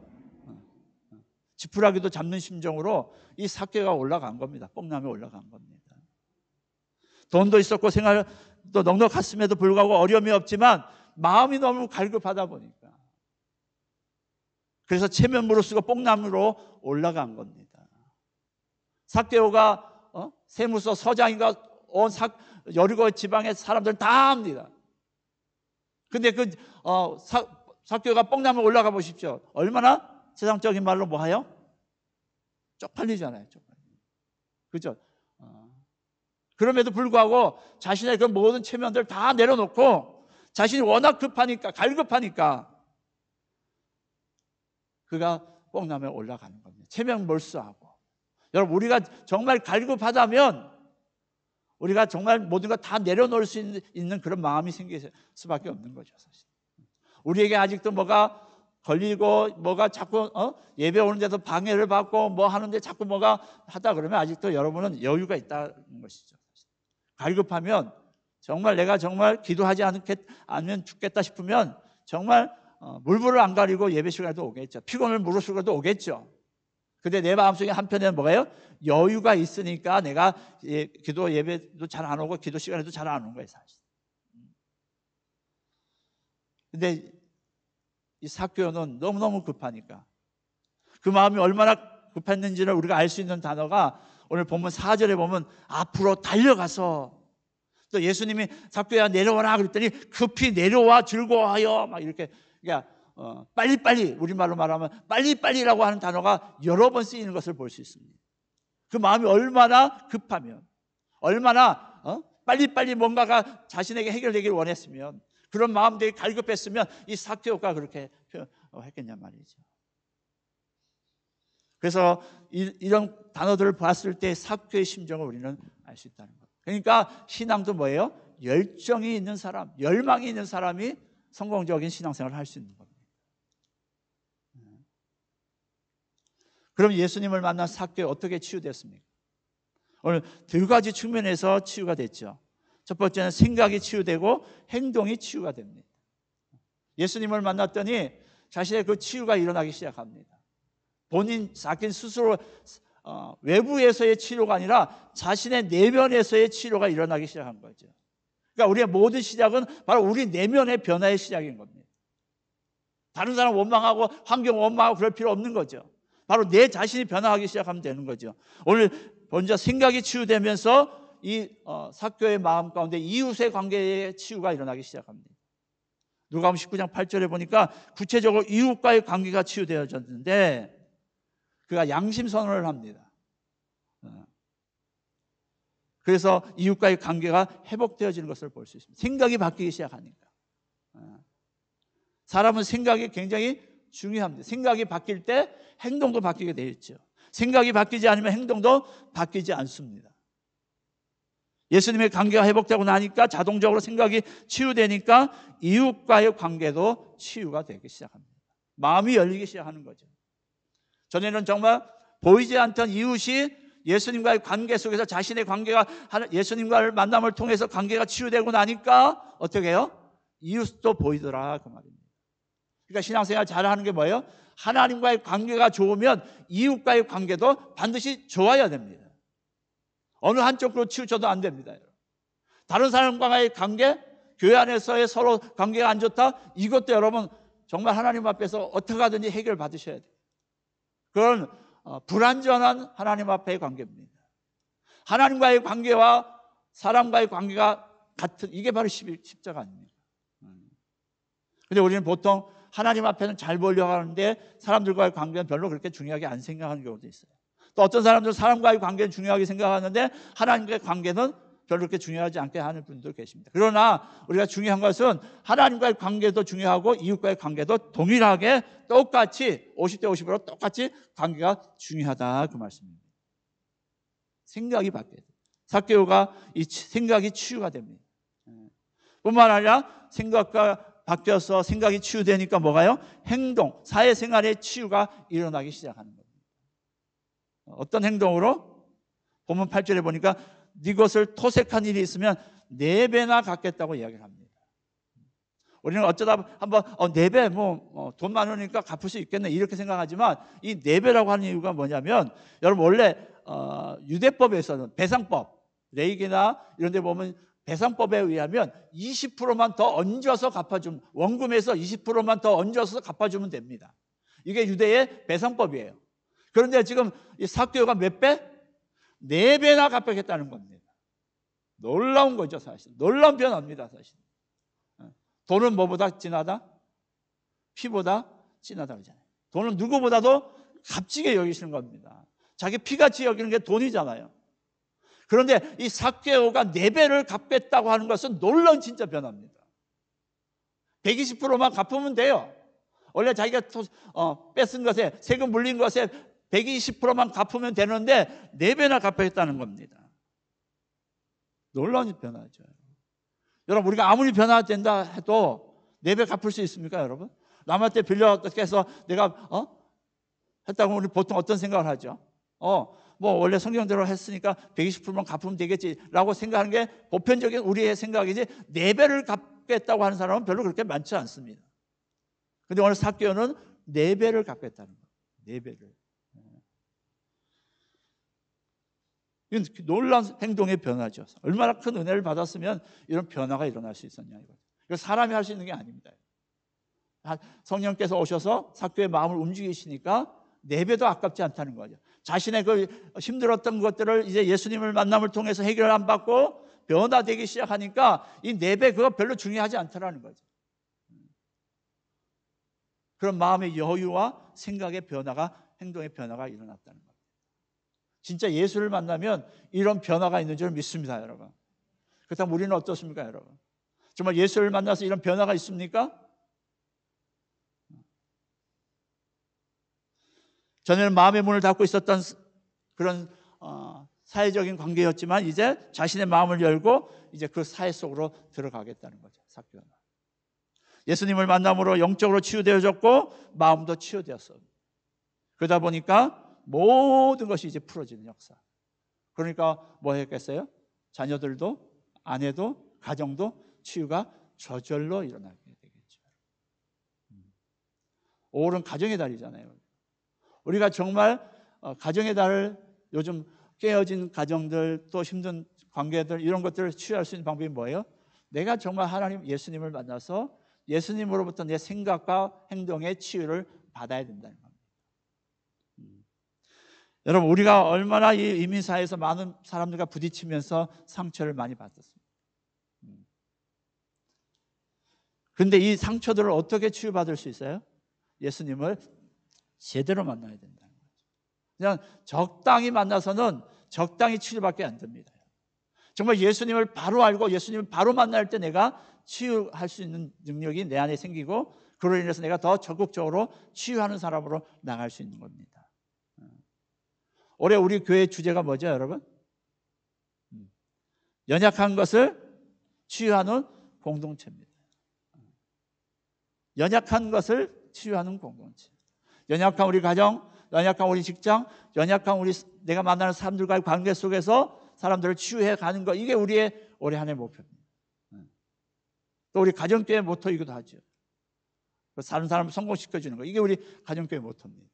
A: 지푸라기도 잡는 심정으로 이 삭개오가 올라간 겁니다. 뽕나무에 올라간 겁니다. 돈도 있었고 생활도 넉넉했음에도 불구하고 어려움이 없지만 마음이 너무 갈급하다 보니까 그래서 체면무를 쓰고 뽕나무로 올라간 겁니다. 삭개오가 세무서 서장인가 온 여리고 지방의 사람들 다 압니다. 근데 삭개오가 뽕나무에 올라가 보십시오. 얼마나 세상적인 말로 뭐하요? 쪽팔리잖아요. 그죠? 그럼에도 불구하고 자신의 그 모든 체면들 다 내려놓고 자신이 워낙 급하니까, 갈급하니까 그가 뽕나무에 올라가는 겁니다. 체면 몰수하고. 여러분, 우리가 정말 갈급하다면 우리가 정말 모든 것 다 내려놓을 수 있는 그런 마음이 생길 수밖에 없는 거죠, 사실. 우리에게 아직도 뭐가 걸리고 뭐가 자꾸 예배 오는 데서 방해를 받고 뭐 하는데 자꾸 뭐가 하다 그러면 아직도 여러분은 여유가 있다는 것이죠. 갈급하면 정말 내가 정말 기도하지 않으면 죽겠다 싶으면 정말 물불을 안 가리고 예배 시간에도 오겠죠. 피곤을 무릅쓰고도 오겠죠. 근데 내 마음속에 한편에는 뭐가요? 여유가 있으니까 내가 기도 예배도 잘 안 오고 기도 시간에도 잘 안 오는 거예요, 사실. 근데 이 삭개오는 너무너무 급하니까 그 마음이 얼마나 급했는지를 우리가 알 수 있는 단어가 오늘 본문 4절에 보면 앞으로 달려가서, 또 예수님이 삭개오야 내려와라 그랬더니 급히 내려와 즐거워하여 막 이렇게, 그러니까 빨리빨리, 우리말로 말하면 빨리빨리라고 하는 단어가 여러 번 쓰이는 것을 볼 수 있습니다. 그 마음이 얼마나 급하면, 얼마나 빨리빨리 뭔가가 자신에게 해결되기를 원했으면, 그런 마음들이 갈급했으면 이 삭개오가 그렇게 했겠냐 말이죠. 그래서 이런 단어들을 봤을 때 삭개오의 심정을 우리는 알 수 있다는 것. 그러니까 신앙도 뭐예요? 열정이 있는 사람, 열망이 있는 사람이 성공적인 신앙생활을 할 수 있는 겁니다. 그럼 예수님을 만난 삭개오 어떻게 치유됐습니까? 오늘 두 가지 측면에서 치유가 됐죠. 첫 번째는 생각이 치유되고 행동이 치유가 됩니다. 예수님을 만났더니 자신의 그 치유가 일어나기 시작합니다. 본인 자기 스스로 외부에서의 치료가 아니라 자신의 내면에서의 치료가 일어나기 시작한 거죠. 그러니까 우리의 모든 시작은 바로 우리 내면의 변화의 시작인 겁니다. 다른 사람 원망하고 환경 원망하고 그럴 필요 없는 거죠. 바로 내 자신이 변화하기 시작하면 되는 거죠. 오늘 먼저 생각이 치유되면서 이 삭개오의 마음 가운데 이웃의 관계의 치유가 일어나기 시작합니다. 누가복음 19장 8절에 보니까 구체적으로 이웃과의 관계가 치유되어졌는데 그가 양심 선언을 합니다. 그래서 이웃과의 관계가 회복되어지는 것을 볼 수 있습니다. 생각이 바뀌기 시작하니까. 사람은 생각이 굉장히 중요합니다. 생각이 바뀔 때 행동도 바뀌게 되어 있죠. 생각이 바뀌지 않으면 행동도 바뀌지 않습니다. 예수님의 관계가 회복되고 나니까 자동적으로 생각이 치유되니까 이웃과의 관계도 치유가 되기 시작합니다. 마음이 열리기 시작하는 거죠. 전에는 정말 보이지 않던 이웃이 예수님과의 관계 속에서 자신의 관계가 예수님과의 만남을 통해서 관계가 치유되고 나니까 어떻게 해요? 이웃도 보이더라 그 말입니다. 그러니까 신앙생활 잘하는 게 뭐예요? 하나님과의 관계가 좋으면 이웃과의 관계도 반드시 좋아야 됩니다. 어느 한쪽으로 치우쳐도 안 됩니다. 다른 사람과의 관계, 교회 안에서의 서로 관계가 안 좋다, 이것도 여러분 정말 하나님 앞에서 어떻게 하든지 해결 받으셔야 돼요. 그건 불완전한 하나님 앞의 관계입니다. 하나님과의 관계와 사람과의 관계가 같은, 이게 바로 십자가 아닙니까? 근데 우리는 보통 하나님 앞에는 잘 보려고 하는데 사람들과의 관계는 별로 그렇게 중요하게 안 생각하는 경우도 있어요. 또 어떤 사람들은 사람과의 관계는 중요하게 생각하는데 하나님과의 관계는 별로 그렇게 중요하지 않게 하는 분들 계십니다. 그러나 우리가 중요한 것은 하나님과의 관계도 중요하고 이웃과의 관계도 동일하게 똑같이 50대 50으로 똑같이 관계가 중요하다 그 말씀입니다. 생각이 바뀌어야 돼요. 삭개오가 이 생각이 치유가 됩니다. 뿐만 아니라 생각과 바뀌어서 생각이 치유되니까 뭐가요? 행동, 사회생활의 치유가 일어나기 시작하는 겁니다. 어떤 행동으로? 본문 8절에 보니까 네 것을 토색한 일이 있으면 4배나 갚겠다고 이야기를 합니다. 우리는 어쩌다 한번 4배 돈 많으니까 갚을 수 있겠네 이렇게 생각하지만 이 4배라고 하는 이유가 뭐냐면 여러분 원래 유대법에서는 배상법, 레이기나 이런 데 보면 배상법에 의하면 20%만 더 얹어서 갚아주면, 원금에서 20%만 더 얹어서 갚아주면 됩니다. 이게 유대의 배상법이에요. 그런데 지금 이 삭개오가 몇 배? 4배나 갚아겠다는 겁니다. 놀라운 거죠, 사실. 놀라운 변화입니다, 사실. 돈은 뭐보다 진하다? 피보다 진하다 그러잖아요. 돈은 누구보다도 값지게 여기시는 겁니다. 자기 피같이 여기는 게 돈이잖아요. 그런데 이 삭개오가 4배를 갚겠다고 하는 것은 놀라운 진짜 변화입니다. 120%만 갚으면 돼요. 원래 자기가 뺏은 것에, 세금 물린 것에 120%만 갚으면 되는데 4배나 갚아야겠다는 겁니다. 놀라운 변화죠. 여러분 우리가 아무리 변화된다 해도 4배 갚을 수 있습니까 여러분? 남한테 빌려 어떻게 해서 내가 했다고 우리 보통 어떤 생각을 하죠? 뭐 원래 성경대로 했으니까 120%만 갚으면 되겠지라고 생각하는 게 보편적인 우리의 생각이지 4배를 갚겠다고 하는 사람은 별로 그렇게 많지 않습니다. 그런데 오늘 삭개오는 4배를 갚겠다는 거예요. 4배를. 이건 놀라운 행동의 변화죠. 얼마나 큰 은혜를 받았으면 이런 변화가 일어날 수 있었냐 이거죠. 이거 사람이 할 수 있는 게 아닙니다. 성령께서 오셔서 삭개오의 마음을 움직이시니까 4배도 아깝지 않다는 거죠. 자신의 그 힘들었던 것들을 이제 예수님을 만남을 통해서 해결 안 받고 변화되기 시작하니까 이 4배 그거 별로 중요하지 않더라는 거죠. 그런 마음의 여유와 생각의 변화가, 행동의 변화가 일어났다는 겁니다. 진짜 예수를 만나면 이런 변화가 있는 줄 믿습니다, 여러분. 그렇다면 우리는 어떻습니까, 여러분? 정말 예수를 만나서 이런 변화가 있습니까? 전에는 마음의 문을 닫고 있었던 그런 사회적인 관계였지만 이제 자신의 마음을 열고 이제 그 사회 속으로 들어가겠다는 거죠. 삭개오는 예수님을 만남으로 영적으로 치유되어졌고 마음도 치유되었습니다. 그러다 보니까 모든 것이 이제 풀어지는 역사. 그러니까 뭐 했겠어요? 자녀들도, 아내도, 가정도 치유가 저절로 일어나게 되겠죠. 5월은 가정의 달이잖아요. 우리가 정말 가정의 달을, 요즘 깨어진 가정들, 또 힘든 관계들, 이런 것들을 치유할 수 있는 방법이 뭐예요? 내가 정말 하나님, 예수님을 만나서 예수님으로부터 내 생각과 행동의 치유를 받아야 된다는 겁니다. 여러분 우리가 얼마나 이 이민사회에서 많은 사람들과 부딪히면서 상처를 많이 받았습니다. 그런데 이 상처들을 어떻게 치유받을 수 있어요? 예수님을 제대로 만나야 된다는 거죠. 그냥 적당히 만나서는 적당히 치유밖에 안 됩니다. 정말 예수님을 바로 알고 예수님을 바로 만날 때 내가 치유할 수 있는 능력이 내 안에 생기고 그로 인해서 내가 더 적극적으로 치유하는 사람으로 나갈 수 있는 겁니다. 올해 우리 교회 주제가 뭐죠, 여러분? 연약한 것을 치유하는 공동체입니다. 연약한 것을 치유하는 공동체. 연약한 우리 가정, 연약한 우리 직장, 연약한 우리 내가 만나는 사람들과의 관계 속에서 사람들을 치유해 가는 것, 이게 우리의 올해 한 해 목표입니다. 또 우리 가정교회 모토이기도 하죠. 사는 사람을 성공시켜주는 거, 이게 우리 가정교회 모토입니다.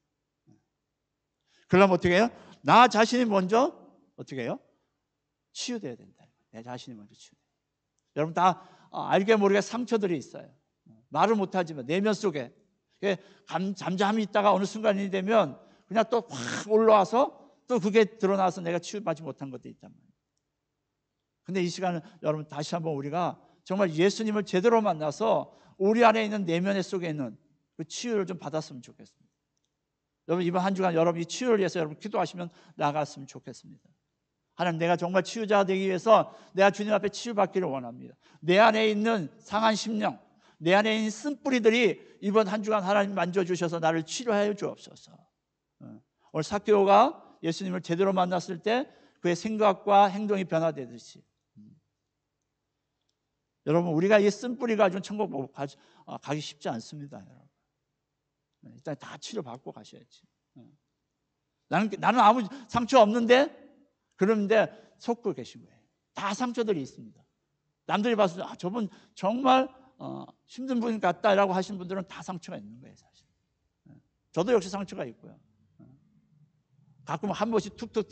A: 그러면 어떻게 해요? 나 자신이 먼저 어떻게 해요? 치유돼야 된다. 내 자신이 먼저 치유돼요. 여러분 다 알게 모르게 상처들이 있어요. 말을 못하지만 내면 속에 잠잠히 있다가 어느 순간이 되면 그냥 또 확 올라와서 또 그게 드러나서 내가 치유받지 못한 것도 있단 말이에요. 근데 이 시간은 여러분 다시 한번 우리가 정말 예수님을 제대로 만나서 우리 안에 있는 내면 속에 있는 그 치유를 좀 받았으면 좋겠습니다. 여러분 이번 한 주간 여러분 이 치유를 위해서 여러분 기도하시면 나갔으면 좋겠습니다. 하나님, 내가 정말 치유자가 되기 위해서 내가 주님 앞에 치유받기를 원합니다. 내 안에 있는 상한 심령, 내 안에 있는 쓴뿌리들이 이번 한 주간 하나님 만져주셔서 나를 치료하여 주옵소서. 오늘 삭개오가 예수님을 제대로 만났을 때 그의 생각과 행동이 변화되듯이 여러분 우리가 이 쓴뿌리 가지고 천국 가기 쉽지 않습니다. 여러분. 일단 다 치료받고 가셔야지. 나는 아무 상처 없는데, 그런데 속고 계신 거예요. 다 상처들이 있습니다. 남들이 봤을 때 저분 정말 힘든 분 같다라고 하신 분들은 다 상처가 있는 거예요, 사실. 저도 역시 상처가 있고요. 가끔 한 번씩 툭툭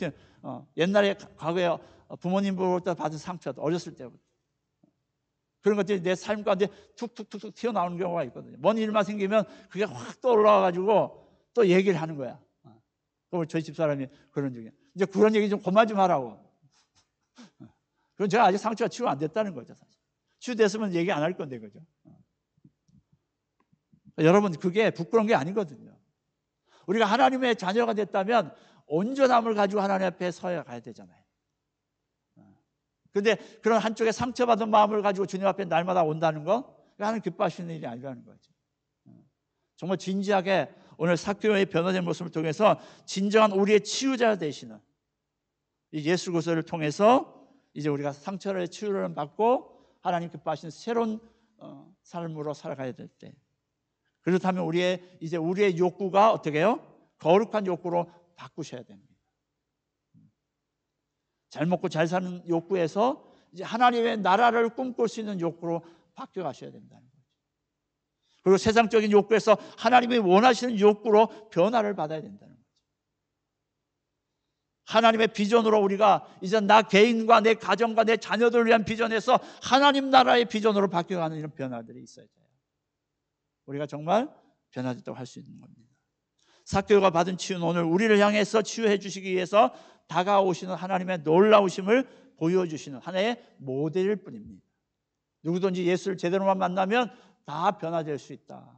A: 옛날에 과거에 부모님으로부터 받은 상처, 어렸을 때부터 그런 것들이 내 삶 가운데 툭툭툭툭 튀어나오는 경우가 있거든요. 뭔 일만 생기면 그게 확 떠올라와가지고 또 얘기를 하는 거야. 그럼 저희 집사람이 그런 얘기, 이제 그런 얘기 좀 그만 좀 하라고. 그건 제가 아직 상처가 치유 안 됐다는 거죠, 사실. 치유됐으면 얘기 안 할 건데, 그죠? 여러분, 그게 부끄러운 게 아니거든요. 우리가 하나님의 자녀가 됐다면 온전함을 가지고 하나님 앞에 서야 가야 되잖아요. 그런데 그런 한쪽에 상처받은 마음을 가지고 주님 앞에 날마다 온다는 거, 하나님 기뻐하시는 일이 아니라는 거죠. 정말 진지하게 오늘 삭개오의 변화된 모습을 통해서 진정한 우리의 치유자 되시는 이 예수 그리스도를 통해서 이제 우리가 상처를 치유를 받고 하나님 기뻐하시는 새로운 삶으로 살아가야 될 때, 그렇다면 우리의 욕구가 어떻게 해요? 거룩한 욕구로 바꾸셔야 됩니다. 잘 먹고 잘 사는 욕구에서 이제 하나님의 나라를 꿈꿀 수 있는 욕구로 바뀌어 가셔야 된다는 거죠. 그리고 세상적인 욕구에서 하나님이 원하시는 욕구로 변화를 받아야 된다는 거죠. 하나님의 비전으로 우리가 이제 나 개인과 내 가정과 내 자녀들을 위한 비전에서 하나님 나라의 비전으로 바뀌어가는 이런 변화들이 있어야 돼요. 우리가 정말 변화됐다고 할 수 있는 겁니다. 삭개오가 받은 치유는 오늘 우리를 향해서 치유해 주시기 위해서 다가오시는 하나님의 놀라우심을 보여주시는 하나의 모델일 뿐입니다. 누구든지 예수를 제대로만 만나면 다 변화될 수 있다.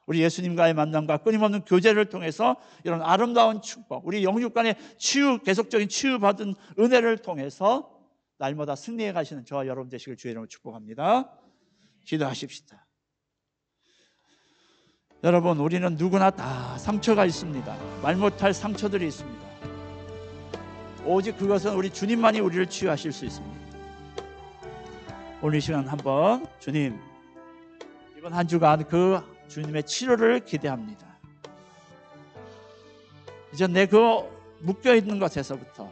A: 우리 예수님과의 만남과 끊임없는 교제를 통해서 이런 아름다운 축복, 우리 영육 간의 치유, 계속적인 치유받은 은혜를 통해서 날마다 승리해 가시는 저와 여러분 되시길 주의 이름으로 축복합니다. 기도하십시다. 여러분, 우리는 누구나 다 상처가 있습니다. 말 못할 상처들이 있습니다. 오직 그것은 우리 주님만이 우리를 치유하실 수 있습니다. 오늘 이 시간 한번 주님, 이번 한 주간 그 주님의 치료를 기대합니다. 이제 내 그 묶여있는 것에서부터,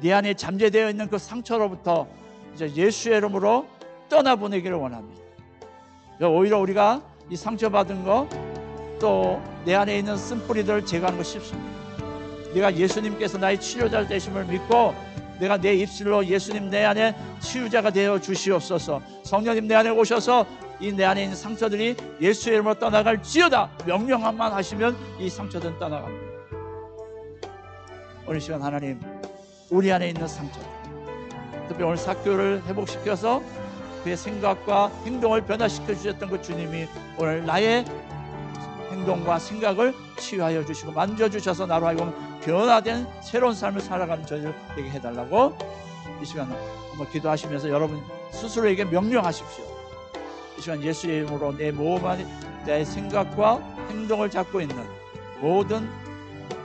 A: 내 안에 잠재되어 있는 그 상처로부터 이제 예수의 이름으로 떠나보내기를 원합니다. 오히려 우리가 이 상처받은 거, 또 내 안에 있는 쓴뿌리들을 제거하는 거 쉽습니다. 내가 예수님께서 나의 치료자 되심을 믿고 내가 내 입술로 예수님 내 안에 치유자가 되어 주시옵소서, 성령님 내 안에 오셔서 이 내 안에 있는 상처들이 예수의 이름으로 떠나갈지어다 명령만 하시면 이 상처들은 떠나갑니다. 오늘 시간 하나님, 우리 안에 있는 상처, 특히 오늘 삭개오를 회복시켜서 그의 생각과 행동을 변화시켜 주셨던 그 주님이 오늘 나의 행동과 생각을 치유하여 주시고 만져주셔서 나로 하여금 변화된 새로운 삶을 살아가는 저희를 되게 해달라고 이 시간 한번 기도하시면서 여러분 스스로에게 명령하십시오. 이 시간 예수의 이름으로 내 몸 안에 내 생각과 행동을 잡고 있는 모든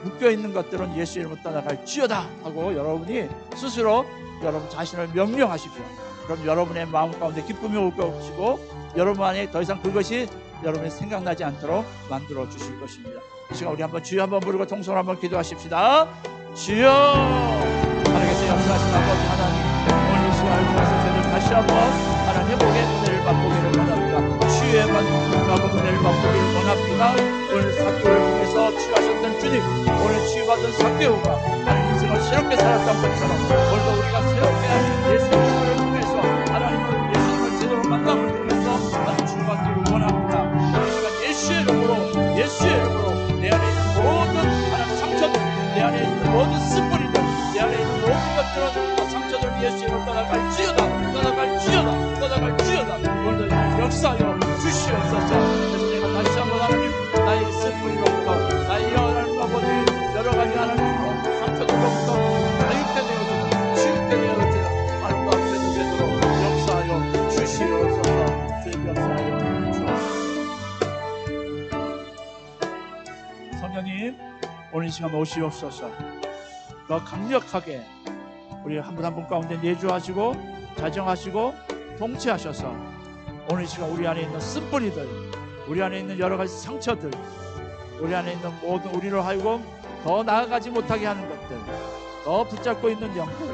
A: 묶여있는 것들은 예수 이름으로 떠나갈지어다 하고 여러분이 스스로 여러분 자신을 명령하십시오. 그럼 여러분의 마음 가운데 기쁨이 올 것이고 여러분 안에 더 이상 그것이 여러분이 생각나지 않도록 만들어 주실 것입니다. 이 시간 우리 한번 주여 한번 부르고 통성으로 한번 기도하십시다. 주여, 하나님께서 역사하신 아버지 하나님, 오늘 이 시간을 통해서 저희들 다시 한번 하나님 회복의 은혜를 맛보기를 원합니다. 치유의 은혜를 맛보기를 원합니다. 오늘 삭개오를 통해서 치유하셨던 주님, 오늘 치유받은 삭개오가 하나님 인생을 새롭게 살았던 것처럼 오늘도 우리가 새롭게 하신 예수님을 통해서 하나님을 예수님을 제대로 만남을 통해서 하나님 치유받기를 원합니다. 이 시간 예수의 이름으로, 예수의 이름으로 내 안에 있는 모든 하나님 상처들, 내 안에 있는 모든 스프리들, 내 안에 있는 모든 것들은 다 상처들 예수의 이름으로 떠나갈지어다, 떠나갈지어다, 떠나갈지어다. 오늘도 역사하여 주시옵소서. 그래서 내가 다시 한번 하나님 나의 스프리로부터 나의 하나님 아버지 여러 가지 하나님 상처들로부터 자유케 되어지고 치유케 되어지고 하나님 앞에서 되도록 역사하여 주시옵소서. 주님 역사하여 주옵소서. 성령님 오늘 이 시간 오시옵소서. 더 강력하게 우리 한 분 한 분 가운데 내주하시고 자정하시고 통치하셔서 오늘 이 시간 우리 안에 있는 쓴뿌리들, 우리 안에 있는 여러 가지 상처들, 우리 안에 있는 모든 우리로 하여금 더 나아가지 못하게 하는 것들, 더 붙잡고 있는 영들,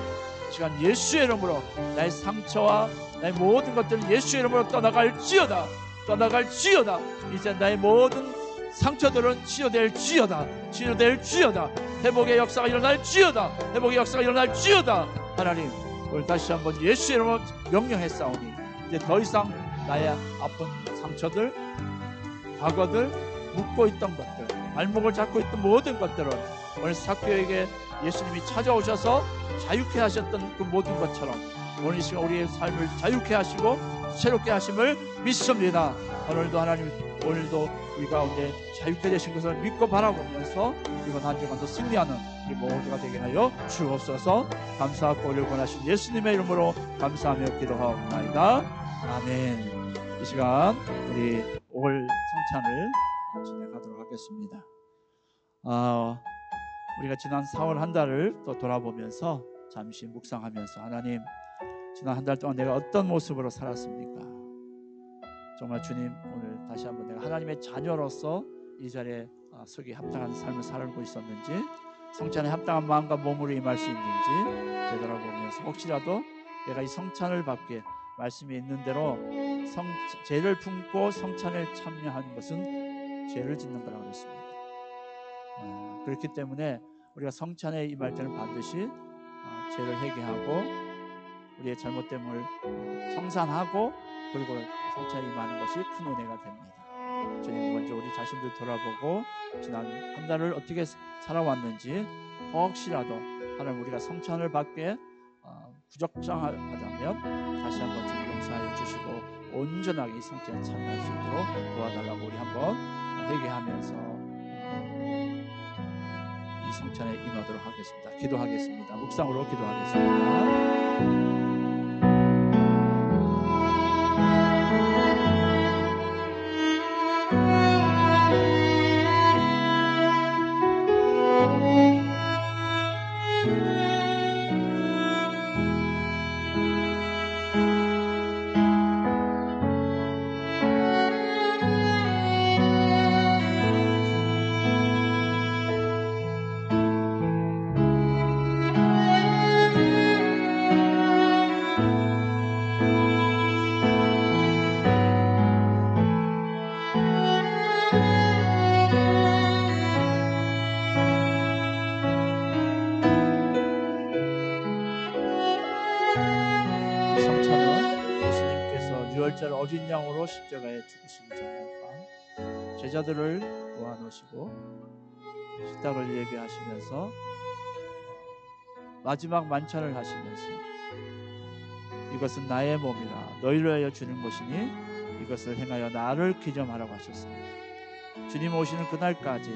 A: 이 시간 예수의 이름으로 나의 상처와 나의 모든 것들은 예수의 이름으로 떠나갈지어다, 떠나갈지어다. 이제 나의 모든 상처들은 치유될지어다, 치유될지어다. 회복의 역사가 일어날지어다, 회복의 역사가 일어날지어다. 하나님 오늘 다시 한번 예수의 이름으로 명령했사오니 이제 더 이상 나의 아픈 상처들, 과거들, 묶고 있던 것들, 발목을 잡고 있던 모든 것들은 오늘 삭개오에게 예수님이 찾아오셔서 자유케 하셨던 그 모든 것처럼 오늘 이 시간 우리의 삶을 자유케 하시고 새롭게 하심을 믿습니다. 오늘도 하나님, 오늘도 우리 가운데 자유케 되신 것을 믿고 바라보면서 이번 한 주간도 승리하는 우리 모두가 되게 하여 주옵소서. 감사하고 올려 원하신 예수님의 이름으로 감사하며 기도하옵나이다. 아멘. 이 시간 우리 5월 성찬을 진행하도록 하겠습니다. 우리가 지난 4월 한 달을 또 돌아보면서 잠시 묵상하면서 하나님, 지난 한 달 동안 내가 어떤 모습으로 살았습니까? 정말 주님, 오늘 다시 한번 내가 하나님의 자녀로서 이 자리에 서기 합당한 삶을 살고 있었는지, 성찬에 합당한 마음과 몸으로 임할 수 있는지 되돌아보면서 혹시라도 내가 이 성찬을 받기에 말씀이 있는 대로 죄를 품고 성찬에 참여하는 것은 죄를 짓는 거라고 했습니다. 그렇기 때문에 우리가 성찬에 임할 때는 반드시 죄를 회개하고 우리의 잘못됨을 청산하고 그리고 성찬에 임하는 것이 큰 은혜가 됩니다. 주님, 먼저 우리 자신들 돌아보고 지난 한 달을 어떻게 살아왔는지, 혹시라도 하나님 우리가 성찬을 받기에 부적정하다면 다시 한번 주님 용서하여 주시고 온전하게 이 성찬에 참여할 수 있도록 도와달라고 우리 한번 회개하면서 이 성찬에 임하도록 하겠습니다. 기도하겠습니다. 묵상으로 기도하겠습니다. 유월절 어린 양으로 십자가에 죽으시기 전날 제자들을 모아놓으시고 식탁을 예배하시면서 마지막 만찬을 하시면서 이것은 나의 몸이라 너희를 위하여 주는 것이니 이것을 행하여 나를 기념하라고 하셨습니다. 주님 오시는 그날까지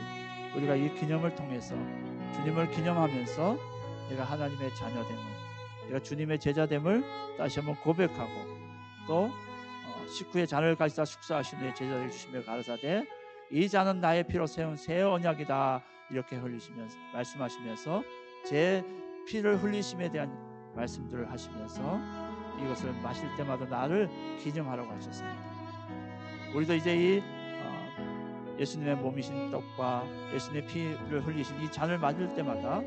A: 우리가 이 기념을 통해서 주님을 기념하면서 내가 하나님의 자녀됨을, 내가 주님의 제자됨을 다시 한번 고백하고 또 식후에 잔을 가지다 숙사하신 후에 제자들 주시며 가라사대 이 잔은 나의 피로 세운 새 언약이다 이렇게 말씀하시면서 제 피를 흘리심에 대한 말씀들을 하시면서 이것을 마실 때마다 나를 기념하라고 하셨습니다. 우리도 이제 이 예수님의 몸이신 떡과 예수님의 피를 흘리신 이 잔을 맞을 때마다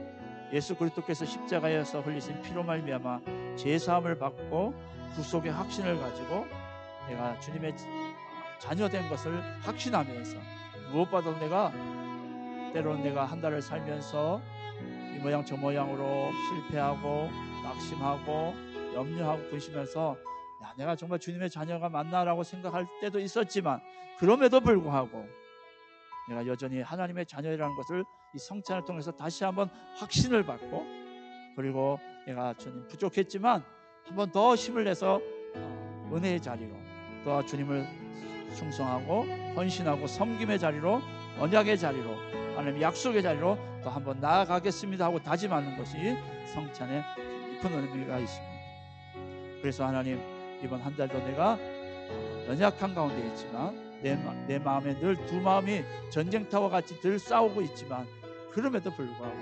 A: 예수 그리스도께서 십자가에서 흘리신 피로 말미암아 죄사함을 받고 구속의 확신을 가지고 내가 주님의 자녀된 것을 확신하면서, 무엇보다도 내가 때로는 내가 한 달을 살면서 이 모양 저 모양으로 실패하고 낙심하고 염려하고 근심해서 야, 내가 정말 주님의 자녀가 맞나라고 생각할 때도 있었지만, 그럼에도 불구하고 내가 여전히 하나님의 자녀라는 것을 이 성찬을 통해서 다시 한번 확신을 받고, 그리고 내가 주님 부족했지만 한번 더 힘을 내서 은혜의 자리로, 또 주님을 충성하고 헌신하고 섬김의 자리로, 언약의 자리로, 하나님의 약속의 자리로 또 한번 나아가겠습니다 하고 다짐하는 것이 성찬의 깊은 의미가 있습니다. 그래서 하나님, 이번 한 달도 내가 연약한 가운데 있지만 내 마음에 늘 두 마음이 전쟁터와 같이 늘 싸우고 있지만, 그럼에도 불구하고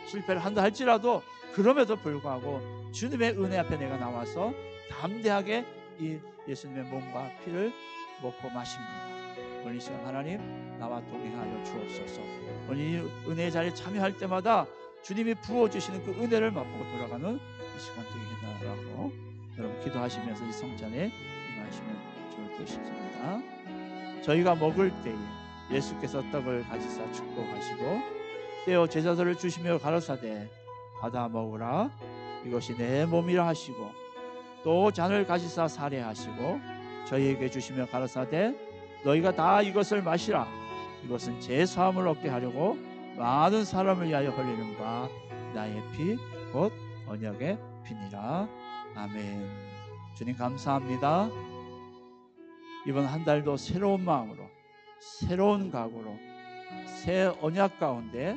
A: 실패를 한다 할지라도 그럼에도 불구하고 주님의 은혜 앞에 내가 나와서 담대하게 이 예수님의 몸과 피를 먹고 마십니다. 오늘 이 시간 하나님 나와 동행하여 주옵소서. 오늘 이 은혜의 자리에 참여할 때마다 주님이 부어주시는 그 은혜를 맛보고 돌아가는 이 시간 되게 해달라고 여러분 기도하시면서 이 성찬에 임하시면 좋을 듯 싶습니다. 저희가 먹을 때에 예수께서 떡을 가지사 축복하시고 떼어 제자들을 주시며 가라사대 받아 먹으라 이것이 내 몸이라 하시고, 또 잔을 가지사 사례하시고 저희에게 주시며 가라사대 너희가 다 이것을 마시라 이것은 제 사함을 얻게 하려고 많은 사람을 위하여 흘리는 바 나의 피 곧 언약의 피니라. 아멘. 주님 감사합니다. 이번 한 달도 새로운 마음으로, 새로운 각오로, 새 언약 가운데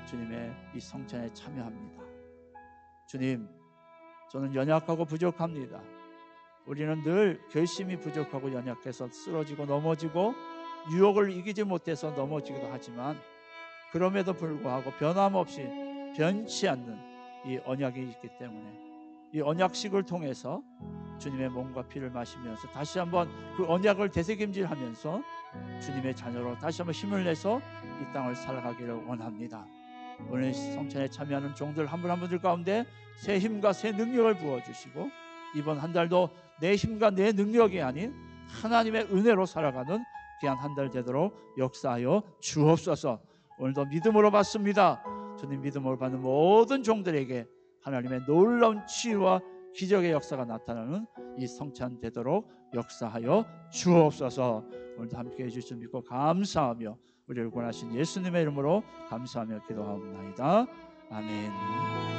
A: 주님의 이 성찬에 참여합니다. 주님, 저는 연약하고 부족합니다. 우리는 늘 결심이 부족하고 연약해서 쓰러지고 넘어지고 유혹을 이기지 못해서 넘어지기도 하지만, 그럼에도 불구하고 변함없이 변치 않는 이 언약이 있기 때문에 이 언약식을 통해서 주님의 몸과 피를 마시면서 다시 한번 그 언약을 되새김질하면서 주님의 자녀로 다시 한번 힘을 내서 이 땅을 살아가기를 원합니다. 오늘 성찬에 참여하는 종들 한 분 한 분들 가운데 새 힘과 새 능력을 부어주시고, 이번 한 달도 내 힘과 내 능력이 아닌 하나님의 은혜로 살아가는 귀한 한 달 되도록 역사하여 주옵소서. 오늘도 믿음으로 받습니다. 주님 믿음으로 받는 모든 종들에게 하나님의 놀라운 치유와 기적의 역사가 나타나는 이 성찬 되도록 역사하여 주옵소서. 오늘도 함께해 주실 믿고 감사하며 우리를 구원하신 예수님의 이름으로 감사하며 기도하옵나이다. 아멘.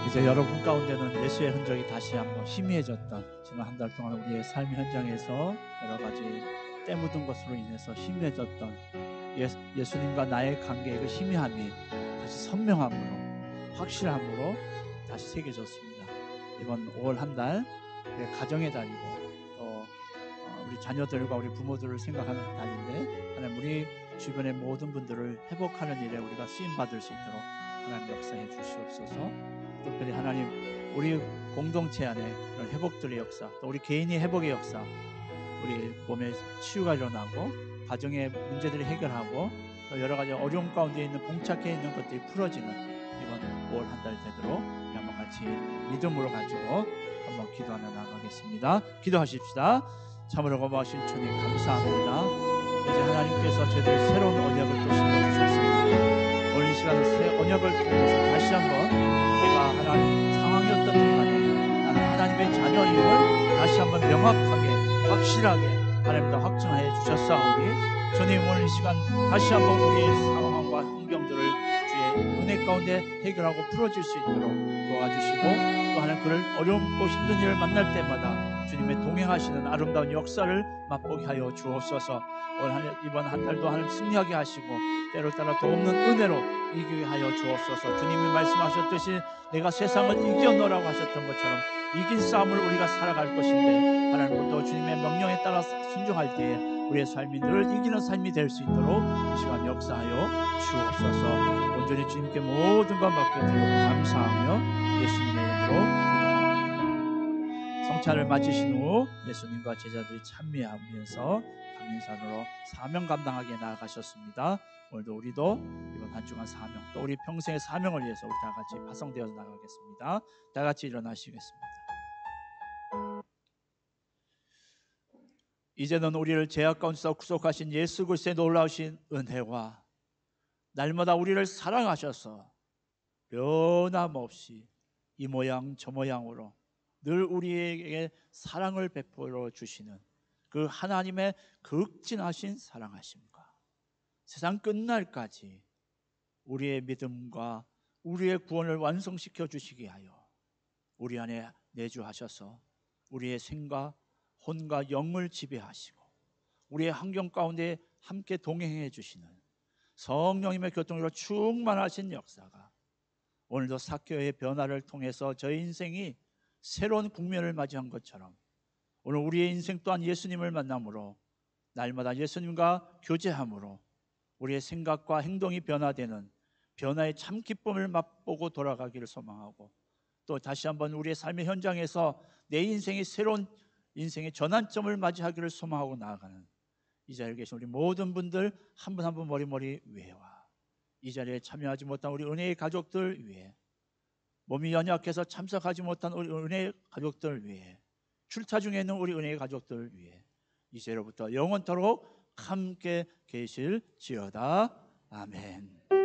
A: 이제 여러분 가운데는 예수의 흔적이 다시 한번 희미해졌던, 지난 한 달 동안 우리의 삶의 현장에서 여러 가지 때 묻은 것으로 인해서 희미해졌던 예수님과 나의 관계의 그 희미함이 다시 선명함으로, 확실함으로 다시 새겨졌습니다. 이번 5월 한 달 우리의 가정의 달이고, 또 우리 자녀들과 우리 부모들을 생각하는 달인데, 하나님 우리 주변의 모든 분들을 회복하는 일에 우리가 쓰임받을 수 있도록 하나님 역사해 주시옵소서. 특별히 하나님 우리 공동체 안에 그런 회복들의 역사, 또 우리 개인의 회복의 역사, 우리 몸에 치유가 일어나고 가정의 문제들을 해결하고 또 여러 가지 어려움 가운데 있는 봉착해 있는 것들이 풀어지는 이번 5월 한 달 되도록 우리 한번 같이 믿음으로 가지고 한번 기도하며 나가겠습니다. 기도하십시다. 참으로 고마우신 주님 감사합니다. 이제 하나님께서 저희들 새로운 언약을 또 심어주셨습니다. 오늘 이 시간에 새 언약을 통해서 다시 한번 내가 하나님 상황이었던 중간에 나는 하나님의 자녀임을 다시 한번 명확하게 확실하게 하나님과 확증하여 주셨사오니, 주님 오늘 이 시간 다시 한번 우리의 상황과 환경들을 주의 은혜 가운데 해결하고 풀어질 수 있도록 도와주시고, 또 하나님 그를 어렵고 힘든 일을 만날 때마다 주님의 동행하시는 아름다운 역사를 맛보게 하여 주옵소서. 오늘 이번 한 달도 하나님 승리하게 하시고 때로 따라 더 없는 은혜로 이기게 하여 주옵소서. 주님이 말씀하셨듯이 내가 세상을 이겨노라고 하셨던 것처럼 이긴 싸움을 우리가 살아갈 것인데, 하나님 또 주님의 명령에 따라 순종할 때에 우리의 삶이 늘 이기는 삶이 될 수 있도록 이 시간 역사하여 주옵소서. 온전히 주님께 모든 것 맡겨드리고 감사하며 예수님의 이름으로 기도합니다. 성찬을 마치신 후 예수님과 제자들이 찬미하면서 감리산으로 사명 감당하게 나아가셨습니다. 오늘도 우리도 이번 한 주간 사명, 또 우리 평생의 사명을 위해서 우리 다 같이 파송되어서 나가겠습니다. 다 같이 일어나시겠습니다. 이제는 우리를 죄악 가운데서 구속하신 예수 그리스도의 놀라우신 은혜와 날마다 우리를 사랑하셔서 변함없이 이 모양 저 모양으로 늘 우리에게 사랑을 베풀어 주시는 그 하나님의 극진하신 사랑하심과 세상 끝날까지 우리의 믿음과 우리의 구원을 완성시켜 주시게 하여 우리 안에 내주하셔서 우리의 생각, 혼과 영을 지배하시고 우리의 환경 가운데 함께 동행해 주시는 성령님의 교통으로 충만하신 역사가 오늘도 삭개오의 변화를 통해서 저희 인생이 새로운 국면을 맞이한 것처럼 오늘 우리의 인생 또한 예수님을 만남으로 날마다 예수님과 교제함으로 우리의 생각과 행동이 변화되는 변화의 참 기쁨을 맛보고 돌아가기를 소망하고 또 다시 한번 우리의 삶의 현장에서 내 인생이 새로운 인생의 전환점을 맞이하기를 소망하고 나아가는 이 자리에 계신 우리 모든 분들 한 분 한 분 머리머리 위에와 이 자리에 참여하지 못한 우리 은혜의 가족들 위에 몸이 연약해서 참석하지 못한 우리 은혜의 가족들 위에 출타 중에 있는 우리 은혜의 가족들 위에 이제로부터 영원토록 함께 계실지어다. 아멘.